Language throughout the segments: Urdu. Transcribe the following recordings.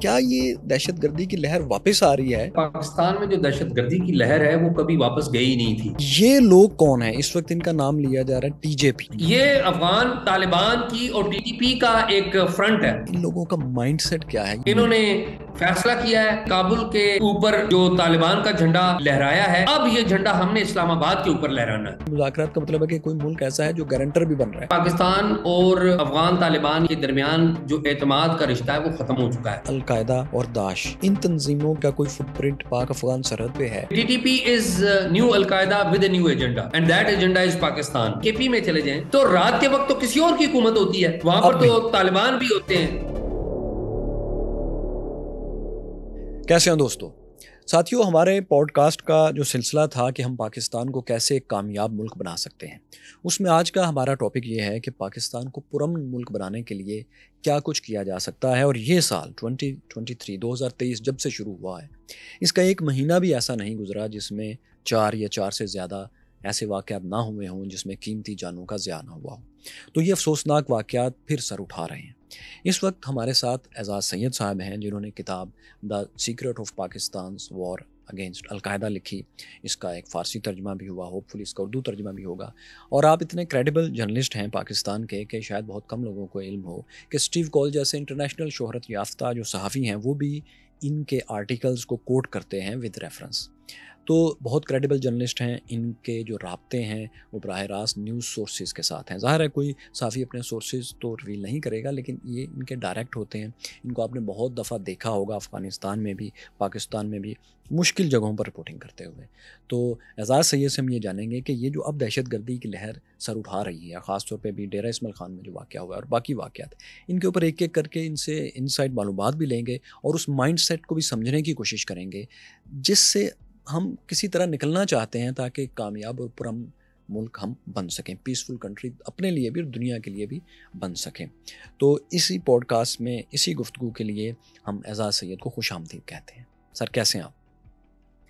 کیا یہ دہشت گردی کی لہر واپس آ رہی ہے؟ پاکستان میں جو دہشت گردی کی لہر ہے وہ کبھی واپس گئی نہیں تھی۔ یہ لوگ کون ہیں؟ اس وقت ان کا نام لیا جا رہا ہے ٹی جے پی۔ یہ افغان طالبان کی اور ٹی ٹی پی کا ایک فرنٹ ہے۔ ان لوگوں کا مائنڈ سیٹ کیا ہے؟ انہوں نے فیصلہ کیا ہے کابل کے اوپر جو طالبان کا جھنڈا لہرایا ہے، اب یہ جھنڈا ہم نے اسلام آباد کے اوپر لہرانا ہے۔ مذاکرات کا مطلب ہے کہ کوئی ملک ایسا ہے جو گارنٹر بھی بن رہا ہے۔ پاکستان اور افغان طالبان کے درمیان جو اعتماد کا رشتہ ہے وہ ختم ہو چکا ہے۔ القاعدہ اور داعش، ان تنظیموں کا کوئی فٹ پرنٹ پاک افغان سرحد پہ ہے؟ T T P is new al Qaeda with a new agenda and that agenda is Pakistan. کے پی میں چلے جائیں تو رات کے وقت تو کسی اور کی حکومت ہوتی ہے، وہاں پر تو طالبان بھی ہوتے ہیں۔ کیسے ہیں دوستو؟ ساتھیوں، ہمارے پوڈ کاسٹ کا جو سلسلہ تھا کہ ہم پاکستان کو کیسے ایک کامیاب ملک بنا سکتے ہیں، اس میں آج کا ہمارا ٹاپک یہ ہے کہ پاکستان کو پرامن ملک بنانے کے لیے کیا کچھ کیا جا سکتا ہے۔ اور یہ سال 2023 جب سے شروع ہوا ہے، اس کا ایک مہینہ بھی ایسا نہیں گزرا جس میں 4 سے زیادہ ایسے واقعات نہ ہوئے ہوں جس میں قیمتی جانوں کا زیاں نہ ہوا ہو۔ تو یہ افسوسناک واقعات پھر سر اٹھا رہے ہیں۔ اس وقت ہمارے ساتھ اعزاز سید صاحب ہیں، جنہوں نے کتاب the secret of Pakistan's war against al Qaeda لکھی۔ اس کا ایک فارسی ترجمہ بھی ہوا، ہوپ فلی اس کا اردو ترجمہ بھی ہوگا۔ اور آپ اتنے کریڈیبل جرنلسٹ ہیں پاکستان کے کہ شاید بہت کم لوگوں کو علم ہو کہ اسٹیو کول جیسے انٹرنیشنل شہرت یافتہ جو صحافی ہیں وہ بھی ان کے آرٹیکلز کو کوٹ کرتے ہیں ود ریفرنس۔ تو بہت کریڈیبل جرنلسٹ ہیں، ان کے جو رابطے ہیں وہ براہ راست نیوز سورسز کے ساتھ ہیں۔ ظاہر ہے کوئی صحافی اپنے سورسز تو ریویل نہیں کرے گا، لیکن یہ ان کے ڈائریکٹ ہوتے ہیں۔ ان کو آپ نے بہت دفعہ دیکھا ہوگا افغانستان میں بھی، پاکستان میں بھی مشکل جگہوں پر رپورٹنگ کرتے ہوئے۔ تو اعزاز سید سے ہم یہ جانیں گے کہ یہ جو اب دہشت گردی کی لہر سر اٹھا رہی ہے، خاص طور پہ بھی ڈیرہ اسماعیل خان میں جو واقعہ ہوا ہے اور باقی واقعات، ان کے اوپر ایک ایک کر کے ان سے انسائٹ معلومات بھی لیں گے اور اس مائنڈ سیٹ کو بھی سمجھنے کی کوشش کریں گے جس سے ہم کسی طرح نکلنا چاہتے ہیں تاکہ کامیاب اور پرامن ملک ہم بن سکیں، پیسفل کنٹری اپنے لیے بھی اور دنیا کے لیے بھی بن سکیں۔ تو اسی پوڈ کاسٹ میں اسی گفتگو کے لیے ہم اعزاز سید کو خوش آمدید کہتے ہیں۔ سر کیسے ہیں آپ؟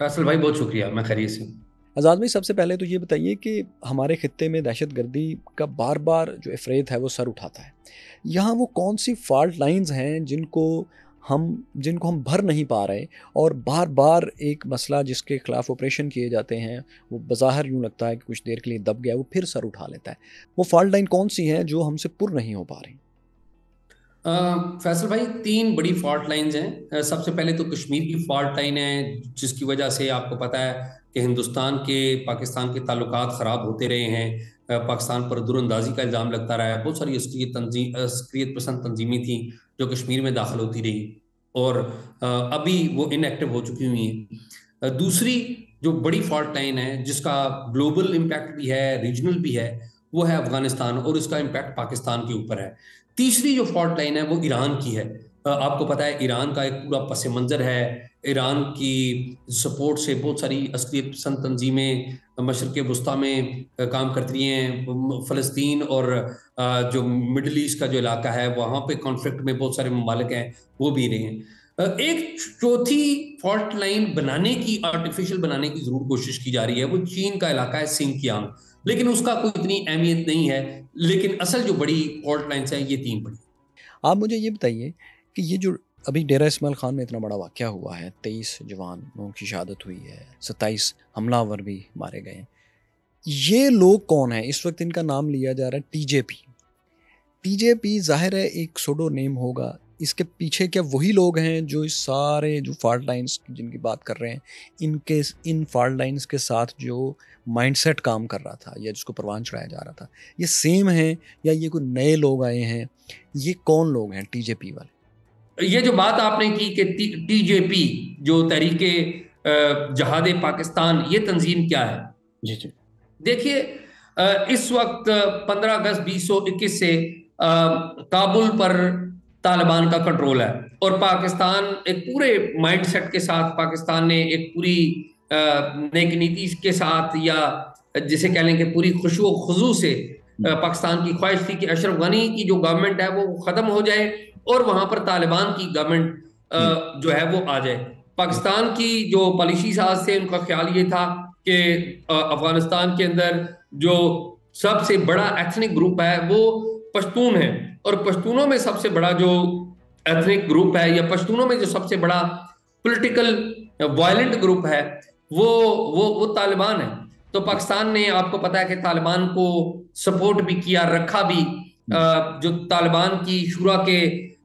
فیصل بھائی بہت شکریہ، میں خیریت سے ہوں۔ اعزاز بھائی، سب سے پہلے تو یہ بتائیے کہ ہمارے خطے میں دہشت گردی کا بار بار جو افریت ہے وہ سر اٹھاتا ہے، یہاں وہ کون سی فالٹ لائنز ہیں جن کو ہم بھر نہیں پا رہے، اور بار بار ایک مسئلہ جس کے خلاف آپریشن کیے جاتے ہیں وہ بظاہر یوں لگتا ہے کہ کچھ دیر کے لیے دب گیا، وہ پھر سر اٹھا لیتا ہے۔ وہ فالٹ لائن کون سی ہیں جو ہم سے پر نہیں ہو پا رہی؟ فیصل بھائی، 3 بڑی فالٹ لائنز ہیں۔ سب سے پہلے تو کشمیر کی فالٹ لائن ہے، جس کی وجہ سے آپ کو پتہ ہے کہ ہندوستان کے پاکستان کے تعلقات خراب ہوتے رہے ہیں۔ پاکستان پر دور اندازی کا الزام لگتا رہا ہے۔ بہت ساری عسکریت پسند تنظیمیں تھیں جو کشمیر میں داخل ہوتی رہی اور ابھی وہ ان ایکٹیو ہو چکی ہوئی ہیں۔ دوسری جو بڑی فالٹ لائن ہے جس کا گلوبل امپیکٹ بھی ہے، ریجنل بھی ہے، وہ ہے افغانستان، اور اس کا امپیکٹ پاکستان کے اوپر ہے۔ تیسری جو فالٹ لائن ہے وہ ایران کی ہے۔ آپ کو پتہ ہے ایران کا ایک پورا پس منظر ہے، ایران کی سپورٹ سے بہت ساری عسکریت پسند تنظیمیں مشرق وسطیٰ میں کام کرتی ہیں۔ فلسطین اور جو مڈل ایسٹ کا جو علاقہ ہے وہاں پہ کانفلکٹ میں بہت سارے ممالک ہیں، وہ بھی رہے ہیں۔ ایک چوتھی فالٹ لائن بنانے کی، آرٹیفیشل بنانے کی ضرور کوشش کی جا رہی ہے، وہ چین کا علاقہ ہے سنکیانگ، لیکن اس کا کوئی اتنی اہمیت نہیں ہے۔ لیکن اصل جو بڑی فالٹ لائنز ہیں یہ 3 بڑی۔ آپ مجھے یہ بتائیے کہ یہ جو ابھی ڈیرہ اسماعیل خان میں اتنا بڑا واقعہ ہوا ہے، 23 جوانوں کی شہادت ہوئی ہے، 27 حملہ آور بھی مارے گئے ہیں، یہ لوگ کون ہیں؟ اس وقت ان کا نام لیا جا رہا ہے ٹی جے پی۔ ٹی جے پی ظاہر ہے ایک سوڈو نیم ہوگا، اس کے پیچھے کیا وہی لوگ ہیں جو اس سارے جو فالٹ لائنز جن کی بات کر رہے ہیں، ان فالٹ لائنز کے ساتھ جو مائنڈ سیٹ کام کر رہا تھا یا جس کو پروان چڑھایا جا رہا تھا، یہ سیم ہیں یا یہ کوئی نئے لوگ آئے ہیں؟ یہ کون لوگ ہیں ٹی جے پی والے؟ یہ جو بات آپ نے کی کہ ٹی جے پی جو تحریک جہاد پاکستان، یہ تنظیم کیا ہے؟ جی دیکھیے، اس وقت 15 اگست 2021 سے کابل پر طالبان کا کنٹرول ہے، اور پاکستان ایک پورے مائنڈ سیٹ کے ساتھ، پاکستان نے ایک پوری نیک نیتی کے ساتھ، یا جسے کہہ لیں کہ پوری خشوع و خضوع سے، پاکستان کی خواہش تھی کہ اشرف غنی کی جو گورنمنٹ ہے وہ ختم ہو جائے اور وہاں پر طالبان کی گورنمنٹ جو ہے وہ آ جائے۔ پاکستان کی جو پالیسی ساز تھے ان کا خیال یہ تھا کہ افغانستان کے اندر جو سب سے بڑا ایتھنک گروپ ہے وہ پشتون ہے، اور پشتونوں میں سب سے بڑا جو ایتھنک گروپ ہے یا پشتونوں میں جو سب سے بڑا پولیٹیکل وائلنٹ گروپ ہے وہ طالبان ہے. تو پاکستان نے آپ کو پتا ہے کہ طالبان کو سپورٹ بھی کیا, رکھا بھی. جو طالبان کی شورا کے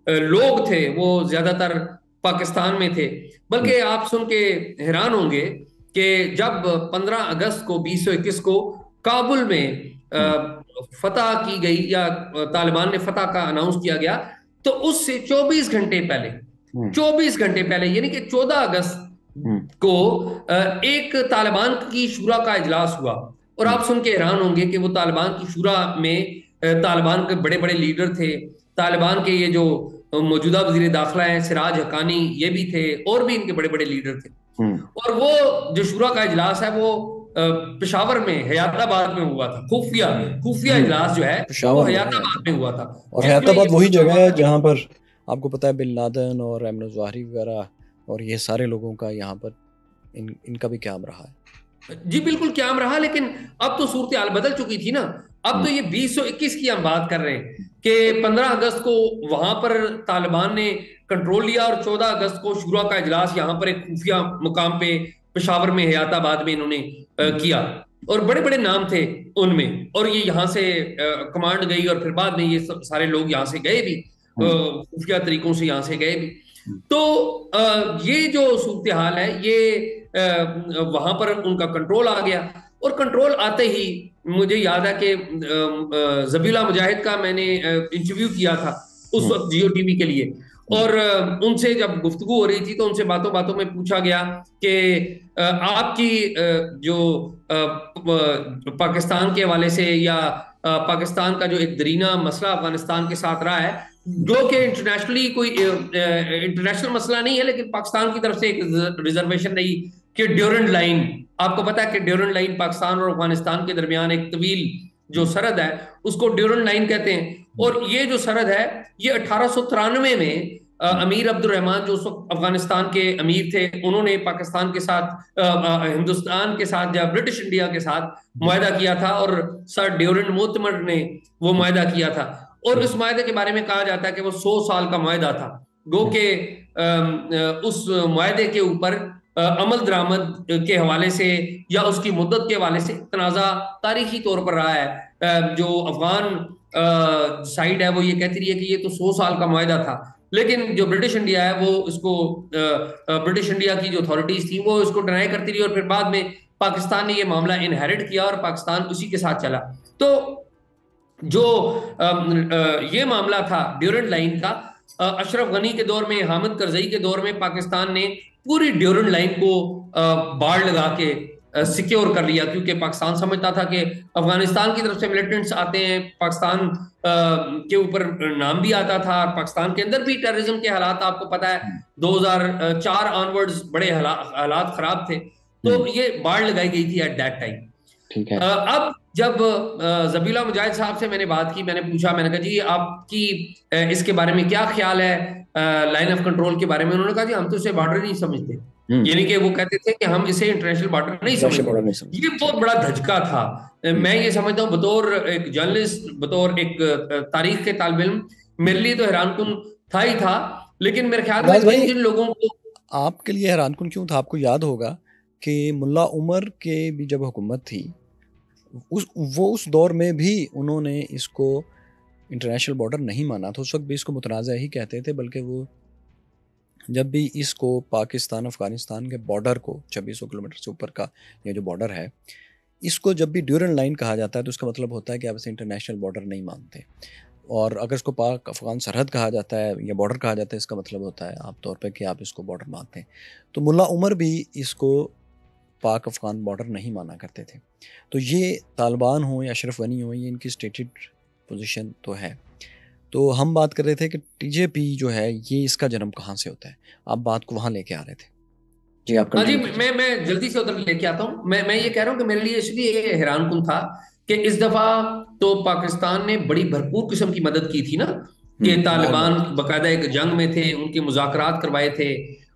لوگ تھے وہ زیادہ تر پاکستان میں تھے. بلکہ آپ سن کے حیران ہوں گے کہ جب 15 اگست کو 2021 کو کابل میں فتح کی گئی یا طالبان نے فتح کا اناؤنس کیا گیا, تو اس سے 24 گھنٹے پہلے یعنی کہ 14 اگست کو ایک طالبان کی شورا کا اجلاس ہوا. اور آپ سن کے حیران ہوں گے کہ وہ طالبان کی شورا میں طالبان کے بڑے بڑے لیڈر تھے. طالبان کے یہ جو موجودہ وزیر داخلہ ہیں سراج حقانی, یہ بھی تھے, اور بھی ان کے بڑے بڑے لیڈر تھے. اور وہ جو شورا کا اجلاس ہے وہ پشاور میں حیات آباد میں ہوا تھا. خفیہ اجلاس جو ہے وہ حیات آباد میں ہوا تھا. اور حیات آباد وہی جگہ ہے جہاں پر آپ کو پتا ہے بن لادن اور ایمن الظواہری وغیرہ اور یہ سارے لوگوں کا یہاں پر ان کا بھی قیام رہا ہے. جی بالکل قیام رہا, لیکن اب تو صورتحال بدل چکی تھی نا. اب تو یہ 2021 کی ہم بات کر رہے ہیں کہ 15 اگست کو وہاں پر طالبان نے کنٹرول لیا, اور 14 اگست کو شورا کا اجلاس یہاں پر ایک خفیہ مقام پہ پشاور میں حیات آباد میں انہوں نے کیا, اور بڑے بڑے نام تھے ان میں. اور یہ یہاں سے کمانڈ گئی, اور پھر بعد میں یہ سارے لوگ یہاں سے گئے بھی, خفیہ طریقوں سے یہاں سے گئے بھی. تو یہ جو صورتحال ہے یہ وہاں پر ان کا کنٹرول آ گیا. اور کنٹرول آتے ہی مجھے یاد ہے کہ ذبیح اللہ مجاہد کا میں نے انٹرویو کیا تھا اس وقت جیو ٹی وی کے لیے, اور ان سے جب گفتگو ہو رہی تھی تو ان سے باتوں باتوں میں پوچھا گیا کہ آپ کی جو پاکستان کے حوالے سے یا پاکستان کا جو ایک درینہ مسئلہ افغانستان کے ساتھ رہا ہے, جو کہ انٹرنیشنلی کوئی انٹرنیشنل مسئلہ نہیں ہے, لیکن پاکستان کی طرف سے ایک ریزرویشن رہی کہ ڈیورنڈ لائن, آپ کو پتا ہے کہ ڈیورنڈ لائن پاکستان اور افغانستان کے درمیان ایک طویل جو سرحد ہے اس کو ڈیورنڈ لائن کہتے ہیں. اور یہ جو سرحد ہے یہ 1893 میں امیر عبد الرحمان جو اس وقت افغانستان کے امیر تھے, انہوں نے پاکستان کے ساتھ ہندوستان کے ساتھ یا برٹش انڈیا کے ساتھ معاہدہ کیا تھا, اور سر ڈیورنڈ موتمر نے وہ معاہدہ کیا تھا. اور اس معاہدے کے بارے میں کہا جاتا ہے کہ وہ 100 سال کا معاہدہ تھا. گو کہ اس معاہدے کے اوپر عمل درآمد کے حوالے سے یا اس کی مدت کے حوالے سے تنازع تاریخی طور پر رہا ہے. جو افغان سائیڈ ہے وہ یہ کہتی رہی ہے کہ یہ تو 100 سال کا معاہدہ تھا, لیکن جو برٹش انڈیا ہے وہ اس کو برٹش انڈیا کی جو اتھارٹیز تھیں وہ اس کو ڈینائی کرتی رہی, اور پھر بعد میں پاکستان نے یہ معاملہ انہیرٹ کیا اور پاکستان اسی کے ساتھ چلا. تو جو یہ معاملہ تھا ڈیورنڈ لائن کا, اشرف غنی کے دور میں, حامد کرزئی کے دور میں پاکستان نے پوری ڈیورنڈ لائن کو باڑ لگا کے سیکیور کر لیا, کیونکہ پاکستان سمجھتا تھا کہ افغانستان کی طرف سے ملیٹنٹس آتے ہیں, پاکستان کے اوپر نام بھی آتا تھا, پاکستان کے اندر بھی ٹیررزم کے حالات آپ کو پتا ہے 2004 آنورڈز بڑے حالات خراب تھے. تو یہ باڑ لگائی گئی تھی ایٹ دیٹ ٹائم. اب جب ذبیح اللہ مجاہد صاحب سے میں نے بات کی, میں نے پوچھا, میں نے کہا جی آپ کی اس کے بارے میں کیا خیال ہے لائن آف کنٹرول کے بارے میں. انہوں نے کہا جی ہم تو اسے بارڈر نہیں سمجھتے, یعنی کہ وہ کہتے تھے کہ ہم اسے انٹرنیشنل بارڈر نہیں سمجھتے. یہ بہت بڑا دھچکا تھا. میں یہ سمجھتا ہوں بطور ایک جرنلسٹ, بطور ایک تاریخ کے طالب علم, میرے لیے تو حیران کن تھا ہی تھا. لیکن میرے خیال میں جن لوگوں کو, آپ کے لیے حیران کن کیوں تھا, آپ کو یاد ہوگا کہ ملا عمر کے بھی جب حکومت تھی وہ اس دور میں بھی انہوں نے اس کو انٹرنیشنل بارڈر نہیں مانا تھا. اس وقت بھی اس کو متنازع ہی کہتے تھے, بلکہ وہ جب بھی اس کو پاکستان افغانستان کے بارڈر کو 2600 کلومیٹر سے اوپر کا یہ جو بارڈر ہے, اس کو جب بھی ڈیورنڈ لائن کہا جاتا ہے تو اس کا مطلب ہوتا ہے کہ آپ اسے انٹرنیشنل بارڈر نہیں مانتے. اور اگر اس کو پاک افغان سرحد کہا جاتا ہے یا بارڈر کہا جاتا ہے, اس کا مطلب ہوتا ہے عام طور پہ کہ آپ اس کو بارڈر مانتے ہیں. تو ملا عمر بھی اس کو پاک افغان بارڈر نہیں مانا کرتے تھے. تو یہ طالبان ہوں یا اشرف غنی ہوں, یہ ان کی اسٹیٹڈ پوزیشن تو ہے. تو ہم بات کر رہے تھے کہ ٹی جے پی جو ہے یہ اس کا جنم کہاں سے ہوتا ہے, آپ بات کو وہاں لے کے آ رہے تھے. جی آپ جی میں جلدی سے ادھر لے کے آتا ہوں. میں یہ کہہ رہا ہوں کہ میرے لیے اس لیے حیران کن تھا کہ اس دفعہ تو پاکستان نے بڑی بھرپور قسم کی مدد کی تھی نا, کہ طالبان باقاعدہ ایک جنگ میں تھے, ان کے مذاکرات کروائے تھے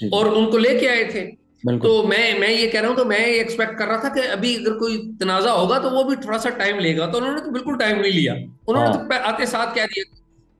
اور ان کو لے کے آئے تھے. تو میں یہ کہہ رہا ہوں, تو میں یہ ایکسپیکٹ کر رہا تھا کہ ابھی اگر کوئی تنازع ہوگا تو وہ بھی تھوڑا سا ٹائم لے گا. تو انہوں نے تو بالکل ٹائم نہیں لیا, انہوں نے تو آتے ساتھ کہہ دیا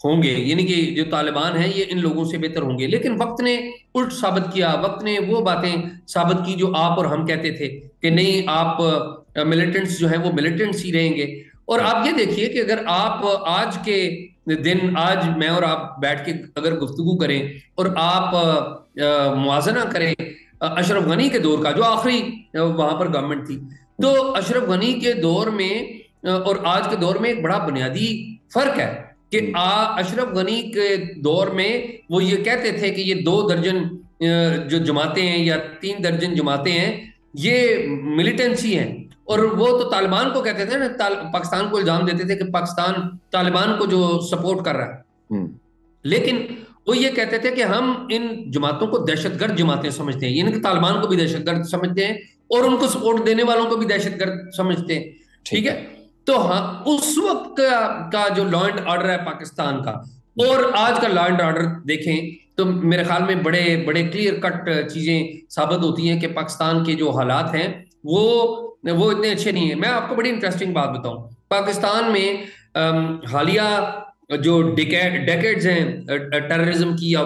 ہوں گے، یعنی کہ جو طالبان ہیں یہ ان لوگوں سے بہتر ہوں گے، لیکن وقت نے الٹ ثابت کیا، وقت نے وہ باتیں ثابت کی جو آپ اور ہم کہتے تھے کہ نہیں، آپ ملیٹنٹس جو ہیں وہ ملیٹنٹس ہی رہیں گے۔ اور آپ یہ دیکھیے کہ اگر آپ آج کے دن، آج میں اور آپ بیٹھ کے اگر گفتگو کریں اور آپ موازنہ کریں اشرف غنی کے دور کا، جو آخری وہاں پر گورنمنٹ تھی، تو اشرف غنی کے دور میں اور آج کے دور میں ایک بڑا بنیادی فرق ہے کہ اشرف غنی کے دور میں وہ یہ کہتے تھے کہ یہ 2 درجن جو جماعتیں ہیں یا 3 درجن جماعتیں ہیں یہ ملیٹنسی ہیں، اور وہ تو طالبان کو کہتے تھے نا، پاکستان کو الزام دیتے تھے کہ پاکستان طالبان کو جو سپورٹ کر رہا ہے، لیکن وہ یہ کہتے تھے کہ ہم ان جماعتوں کو دہشت گرد جماعتیں سمجھتے ہیں، یعنی کہ طالبان کو بھی دہشت گرد سمجھتے ہیں اور ان کو سپورٹ دینے والوں کو بھی دہشت گرد سمجھتے ہیں، ٹھیک ہے۔ تو ہاں، اس وقت کا جو لا اینڈ آرڈر ہے پاکستان کا اور آج کا لا اینڈ آرڈر دیکھیں تو میرے خیال میں بڑے بڑے کلیئر کٹ چیزیں ثابت ہوتی ہیں کہ پاکستان کے جو حالات ہیں وہ اتنے اچھے نہیں ہیں۔ میں آپ کو بڑی انٹرسٹنگ بات بتاؤں، پاکستان میں حالیہ جو ڈیکیڈز ہیں ٹیررزم کی یا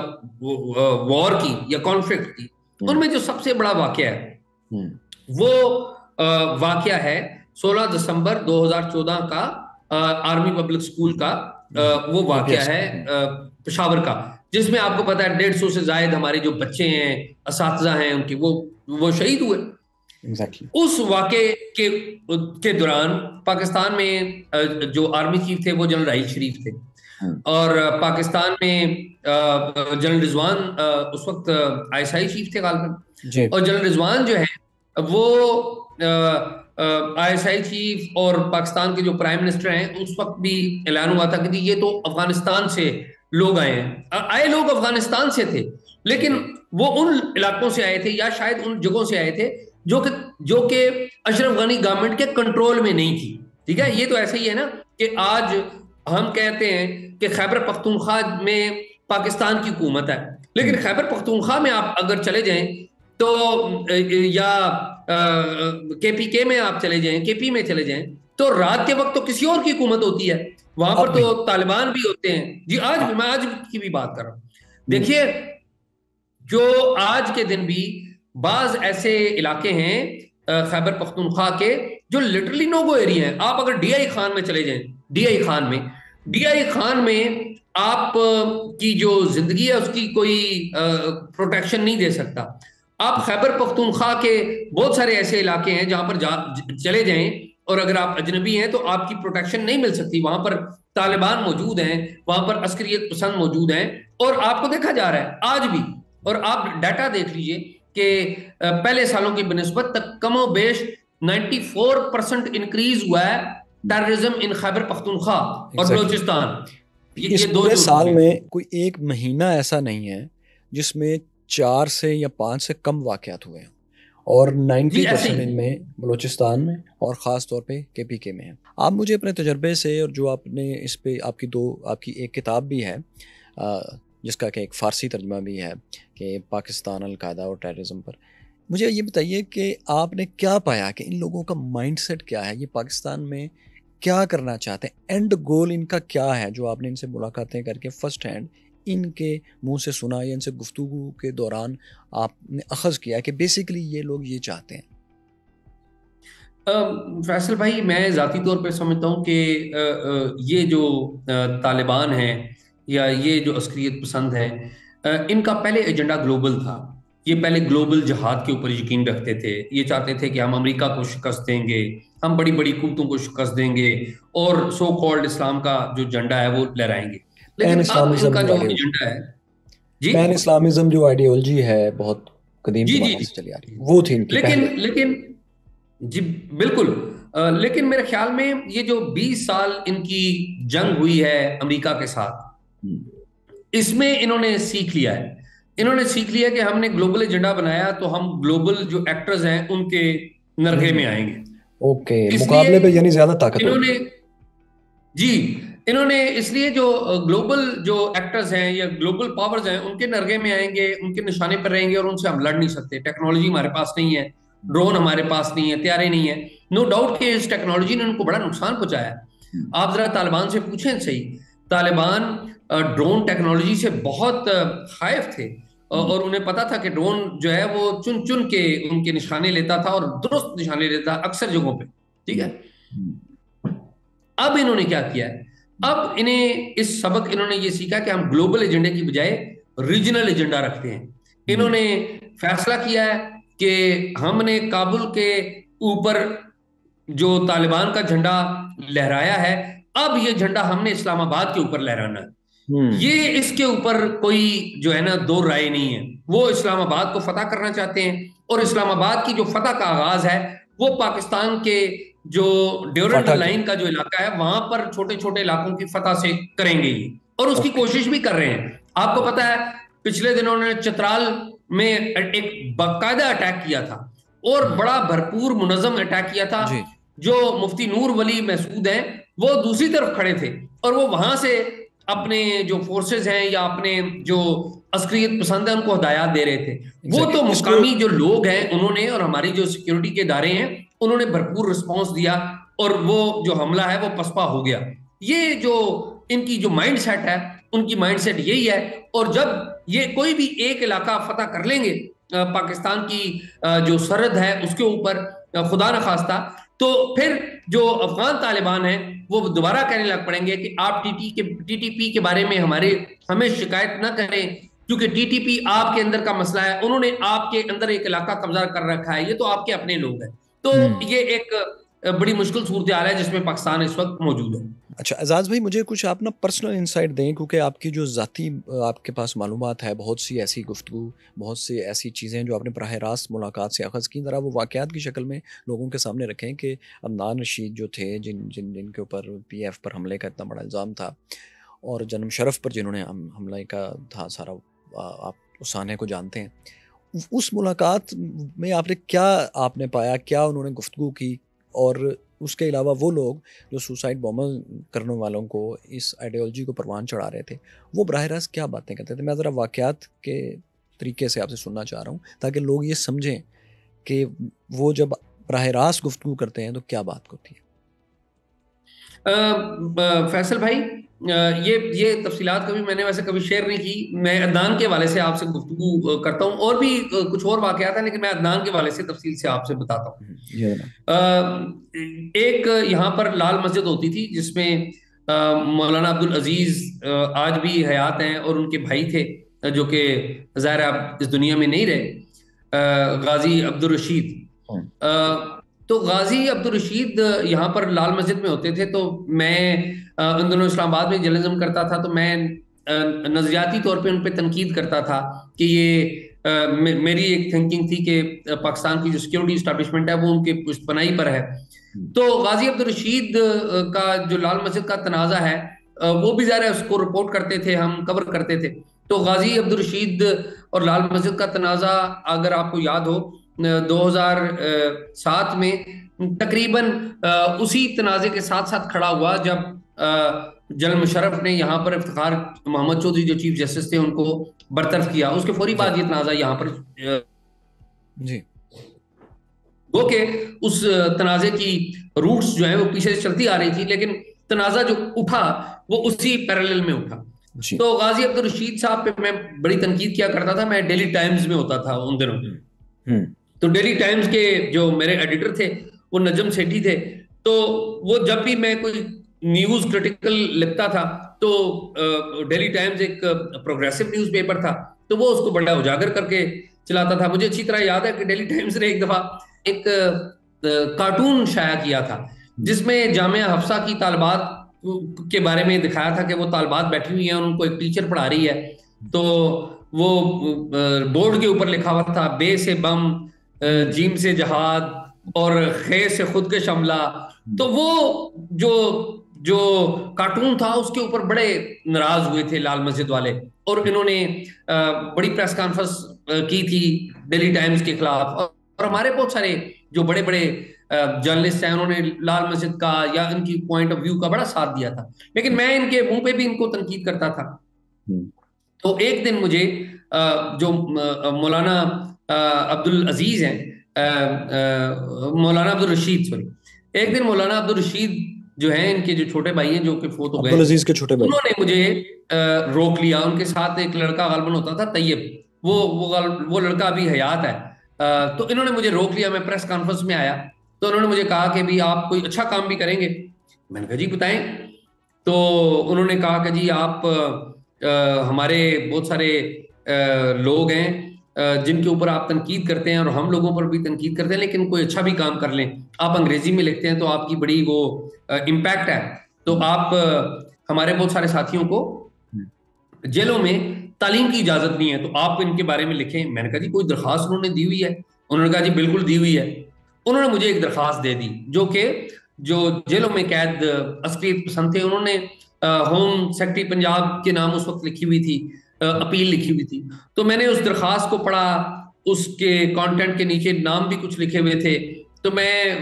وار کی یا کانفلکٹ کی، ان میں جو سب سے بڑا واقعہ ہے وہ واقعہ ہے 16 دسمبر 2014 کا آرمی پبلک سکول کا وہ واقعہ ہے پشاور کا، جس میں آپ کو پتا ہے 150 سے زائد ہمارے جو بچے ہیں، اساتذہ ہیں ان کے، وہ شہید ہوئے۔ اس واقعے کے دوران پاکستان میں جو آرمی چیف تھے وہ جنرل راحیل شریف تھے، اور پاکستان میں جنرل رضوان اس وقت ISI چیف تھے غالباً، اور جنرل رضوان جو ہے وہ ISI چیف اور پاکستان کے جو پرائم منسٹر ہیں، اس وقت بھی اعلان ہوا تھا کہ یہ تو افغانستان سے لوگ آئے ہیں، آئے لوگ افغانستان سے تھے، لیکن وہ ان علاقوں سے آئے تھے یا شاید ان جگہوں سے آئے تھے جو کہ اشرف غنی گورنمنٹ کے کنٹرول میں نہیں تھی، ٹھیک ہے۔ یہ تو ایسا ہی ہے نا کہ آج ہم کہتے ہیں کہ خیبر پختونخوا میں پاکستان کی حکومت ہے، لیکن خیبر پختونخوا میں آپ اگر چلے جائیں تو یا KPK میں آپ چلے جائیں، KP میں چلے جائیں، تو رات کے وقت تو کسی اور کی حکومت ہوتی ہے، وہاں پر تو طالبان بھی ہوتے ہیں۔ جی آج بھی، میں آج کی بھی بات کر رہا ہوں۔ دیکھیے جو آج کے دن بھی بعض ایسے علاقے ہیں خیبر پختونخوا کے جو لٹرلی نو گو ایریا ہیں۔ آپ اگر DI خان میں چلے جائیں، DI خان میں آپ کی جو زندگی ہے اس کی کوئی پروٹیکشن نہیں دے سکتا۔ آپ خیبر پختونخوا کے بہت سارے ایسے علاقے ہیں جہاں پر چلے جائیں اور اگر آپ اجنبی ہیں تو آپ کی پروٹیکشن نہیں مل سکتی، وہاں پر طالبان موجود ہیں، وہاں پر عسکریت پسند موجود ہیں، اور آپ کو دیکھا جا رہا ہے آج بھی، اور آپ ڈیٹا دیکھ لیجئے کہ پہلے سالوں کی بنسبت تک کم و بیش 94% انکریز ہوا ہے ٹیررزم ان خیبر پختونخوا اور بلوچستان۔ اس پورے سال میں کوئی ایک مہینہ ایسا نہیں ہے جس میں 4 سے یا 5 سے کم واقعات ہوئے ہیں، اور 90% ان میں بلوچستان میں اور خاص طور پہ KPK میں ہیں۔ آپ مجھے اپنے تجربے سے، اور جو آپ نے اس پہ آپ کی ایک کتاب بھی ہے جس کا کہ ایک فارسی ترجمہ بھی ہے کہ پاکستان، القاعدہ اور ٹیررزم پر، مجھے یہ بتائیے کہ آپ نے کیا پایا کہ ان لوگوں کا مائنڈ سیٹ کیا ہے، یہ پاکستان میں کیا کرنا چاہتے ہیں، اینڈ گول ان کا کیا ہے، جو آپ نے ان سے ملاقاتیں کر کے فرسٹ ہینڈ ان کے منہ سے سنا یا ان سے گفتگو کے دوران آپ نے اخذ کیا کہ بیسیکلی یہ لوگ یہ چاہتے ہیں؟ فیصل بھائی، میں ذاتی طور پہ سمجھتا ہوں کہ یہ جو طالبان ہیں یا یہ جو عسکریت پسند ہیں، ان کا پہلے ایجنڈا گلوبل تھا۔ یہ پہلے گلوبل جہاد کے اوپر یقین رکھتے تھے، یہ چاہتے تھے کہ ہم امریکہ کو شکست دیں گے، ہم بڑی بڑی قوتوں کو شکست دیں گے اور سو کالڈ اسلام کا جو جھنڈا ہے وہ لہرائیں گے۔ لیکن اب ان کا جو ایجنڈا ہے، جی پین اسلامزم جو آئیڈیالوجی ہے بہت قدیم زمانے سے چلی آ رہی ہے، وہ تھی ان کی لیکن جی بالکل، لیکن میرے خیال میں یہ جو 20 سال ان کی جنگ ہوئی ہے امریکہ کے ساتھ، اس میں انہوں نے سیکھ لیا کہ ہم نے گلوبل ایجنڈا بنایا تو ہم گلوبل جو ایکٹرز ہیں ان کے نرغے میں آئیں گے۔ اوکے، مقابلے پہ یعنی زیادہ طاقت انہوں نے اس لیے جو گلوبل جو ایکٹرز ہیں یا گلوبل پاورز ہیں ان کے نرغے میں آئیں گے، ان کے نشانے پر رہیں گے، اور ان سے ہم لڑ نہیں سکتے۔ ٹیکنالوجی ہمارے پاس نہیں ہے، ڈرون ہمارے پاس نہیں ہے، طیارے نہیں ہیں۔ نو ڈاؤٹ کہ اس ٹیکنالوجی نے ان کو بڑا نقصان پہنچایا۔ آپ ذرا طالبان سے پوچھیں صحیح، طالبان ڈرون ٹیکنالوجی سے بہت خائف تھے اور انہیں پتا تھا کہ ڈرون جو ہے وہ چن چن کے ان کے نشانے لیتا تھا اور درست نشانے لیتا اکثر جگہوں پہ. ٹھیک ہے. اب انہوں نے کیا کیا ہے, اب انہیں اس سبق انہوں نے یہ سیکھا کہ ہم گلوبل ایجنڈے کی بجائے ریجنل ایجنڈا رکھتے ہیں. انہوں نے فیصلہ کیا ہے کہ ہم نے کابل کے اوپر جو طالبان کا جھنڈا لہرایا ہے, اب یہ جھنڈا ہم نے اسلام آباد کے اوپر لہرانا ہے. یہ اس کے اوپر کوئی جو ہے نا دو رائے نہیں ہے. وہ اسلام آباد کو فتح کرنا چاہتے ہیں اور اسلام آباد کی جو فتح کا آغاز ہے وہ پاکستان کے جو ڈیورنٹ لائن کا جو علاقہ ہے وہاں پر چھوٹے چھوٹے علاقوں کی فتح سے کریں گے یہ, اور اس کی کوشش بھی کر رہے ہیں. آپ کو پتا ہے پچھلے دنوں نے چترال میں ایک باقاعدہ اٹیک کیا تھا اور بڑا بھرپور منظم اٹیک کیا تھا. جو مفتی نور ولی مسعود ہیں وہ دوسری طرف کھڑے تھے اور وہ وہاں سے اپنے جو فورسز ہیں یا اپنے جو عسکریت پسند ہیں ان کو ہدایات دے رہے تھے. وہ تو مقامی جو لوگ ہیں انہوں نے اور ہماری جو سیکیورٹی کے ادارے ہیں انہوں نے بھرپور رسپانس دیا اور وہ جو حملہ ہے وہ پسپا ہو گیا. یہ جو ان کی جو مائنڈ سیٹ ہے ان کی مائنڈ سیٹ یہی ہے. اور جب یہ کوئی بھی ایک علاقہ فتح کر لیں گے پاکستان کی جو سرحد ہے اس کے اوپر خدا نخواستہ, تو پھر جو افغان طالبان ہیں وہ دوبارہ کہنے لگ پڑیں گے کہ آپ ٹی ٹی پی کے بارے میں ہمیں شکایت نہ کریں کیونکہ ٹی ٹی پی آپ کے اندر کا مسئلہ ہے, انہوں نے آپ کے اندر ایک علاقہ قبضہ کر رکھا ہے, یہ تو آپ کے اپنے لوگ ہیں. تو یہ ایک بڑی مشکل صورتحال ہے جس میں پاکستان اس وقت موجود ہے. اچھا اعزاز بھائی, مجھے کچھ آپ نا پرسنل انسائٹ دیں کیونکہ آپ کی جو ذاتی آپ کے پاس معلومات ہے, بہت سی ایسی گفتگو, بہت سی ایسی چیزیں جو آپ نے براہ راست ملاقات سے اخذ کی, ذرا وہ واقعات کی شکل میں لوگوں کے سامنے رکھیں کہ عدنان رشید جو تھے جن کے اوپر پی ایف پر حملے کا اتنا بڑا الزام تھا اور جنم شرف پر جنہوں نے حملے کا تھا سارا, آپ اس سانحے کو جانتے ہیں, اس ملاقات میں آپ نے پایا, کیا انہوں نے گفتگو کی, اور اس کے علاوہ وہ لوگ جو سوسائڈ بومر کرنے والوں کو اس آئیڈیالوجی کو پروان چڑھا رہے تھے وہ براہ راست کیا باتیں کرتے تھے؟ میں ذرا واقعات کے طریقے سے آپ سے سننا چاہ رہا ہوں تاکہ لوگ یہ سمجھیں کہ وہ جب براہ راست گفتگو کرتے ہیں تو کیا بات ہوتی ہے. فیصل بھائی, یہ تفصیلات کبھی میں نے ویسے کبھی شیئر نہیں کی. میں عدنان کے حوالے سے آپ سے گفتگو کرتا ہوں, اور بھی کچھ اور واقعات ہیں لیکن میں عدنان کے حوالے سے تفصیل سے آپ سے بتاتا ہوں. ایک یہاں پر لال مسجد ہوتی تھی جس میں مولانا عبدالعزیز آج بھی حیات ہیں اور ان کے بھائی تھے جو کہ ظاہر اب اس دنیا میں نہیں رہے, غازی عبدالرشید. تو غازی عبدالرشید یہاں پر لال مسجد میں ہوتے تھے. تو میں ان دنوں اسلام آباد میں جرنلزم کرتا تھا, تو میں نظریاتی طور پہ ان پہ تنقید کرتا تھا کہ یہ میری ایک تھنکنگ تھی کہ پاکستان کی جو سیکیورٹی اسٹیبلشمنٹ ہے وہ ان کے پشت پناہی پر ہے. تو غازی عبدالرشید کا جو لال مسجد کا تنازع ہے وہ بھی ظاہر ہے اس کو رپورٹ کرتے تھے, ہم کور کرتے تھے. تو غازی عبدالرشید اور لال مسجد کا تنازع اگر آپ کو یاد ہو 2007 میں تقریباً اسی تنازع کے ساتھ ساتھ کھڑا ہوا جب جنرل مشرف نے یہاں پر افتخار محمد چودھری جو چیف جسٹس تھے ان کو برطرف کیا. اس کے فوری بعد یہ تنازع یہاں پر وہ کہ اس تنازع کی روٹس جو ہیں وہ پیچھے سے چلتی آ رہی تھی, لیکن تنازع جو اٹھا وہ اسی پیرالل میں اٹھا. تو غازی عبدالرشید صاحب پہ میں بڑی تنقید کیا کرتا تھا. میں ڈیلی ٹائمز میں ہوتا تھا ان دنوں, تو ڈیلی ٹائمز کے جو میرے ایڈیٹر تھے وہ نجم سیٹھی تھے. تو وہ جب بھی میں کوئی نیوز کرٹیکل لکھتا تھا تو ڈیلی ٹائمز ایک پروگریسو نیوز پیپر تھا, تو وہ اس کو بڑا اجاگر کر کے چلاتا تھا. مجھے اچھی طرح یاد ہے کہ ڈیلی ٹائمز نے ایک دفعہ ایک کارٹون شائع کیا تھا جس میں جامعہ حفصہ کی طالبات کے بارے میں دکھایا تھا کہ وہ طالبات بیٹھی ہوئی ہیں اور ان کو ایک ٹیچر پڑھا رہی ہے. تو وہ بورڈ کے اوپر لکھا ہوا تھا بے سے بم, جیم سے جہاد اور خے سے خودکش حملہ. تو وہ جو کارٹون تھا اس کے اوپر بڑے ناراض ہوئے تھے لال مسجد والے, اور انہوں نے بڑی پریس کانفرنس کی تھی ڈیلی ٹائمز کے خلاف. اور ہمارے بہت سارے جو بڑے بڑے جرنلسٹ ہیں انہوں نے لال مسجد کا یا ان کی پوائنٹ آف ویو کا بڑا ساتھ دیا تھا, لیکن میں ان کے منہ پہ بھی ان کو تنقید کرتا تھا. تو ایک دن مجھے جو مولانا عبدالعزیز ہیں, مولانا عبدالرشید ایک دن مولانا عبدالرشید جو ہیں ان کے جو چھوٹے بھائی ہیں جو کہ فوت ہو گئے, عبدالعزیز کے چھوٹے بھائی, انہوں نے مجھے روک لیا. ان کے ساتھ ایک لڑکا غالباً ہوتا تھا طیب, وہ لڑکا ابھی حیات ہے. تو انہوں نے مجھے روک لیا. میں پریس کانفرنس میں آیا تو انہوں نے مجھے کہا کہ بھی آپ کوئی اچھا کام بھی کریں گے. میں نے کہا جی بتائیں. تو انہوں نے کہا کہ جی آپ ہمارے بہت سارے لوگ ہیں جن کے اوپر آپ تنقید کرتے ہیں اور ہم لوگوں پر بھی تنقید کرتے ہیں, لیکن کوئی اچھا بھی کام کر لیں. آپ انگریزی میں لکھتے ہیں تو آپ کی بڑی وہ امپیکٹ ہے, تو آپ ہمارے بہت سارے ساتھیوں کو جیلوں میں تعلیم کی اجازت نہیں ہے, تو آپ ان کے بارے میں لکھیں. میں نے کہا جی کوئی درخواست انہوں نے دی ہوئی ہے؟ انہوں نے کہا جی بالکل دی ہوئی ہے. انہوں نے مجھے ایک درخواست دے دی جو کہ جو جیلوں میں قید عسکریت پسند تھے, انہوں نے ہوم سیکرٹری پنجاب کے نام اس وقت لکھی ہوئی تھی, اپیل لکھی ہوئی تھی. تو میں نے اس درخواست کو پڑھا, اس کے کانٹینٹ کے نیچے نام بھی کچھ لکھے ہوئے تھے. تو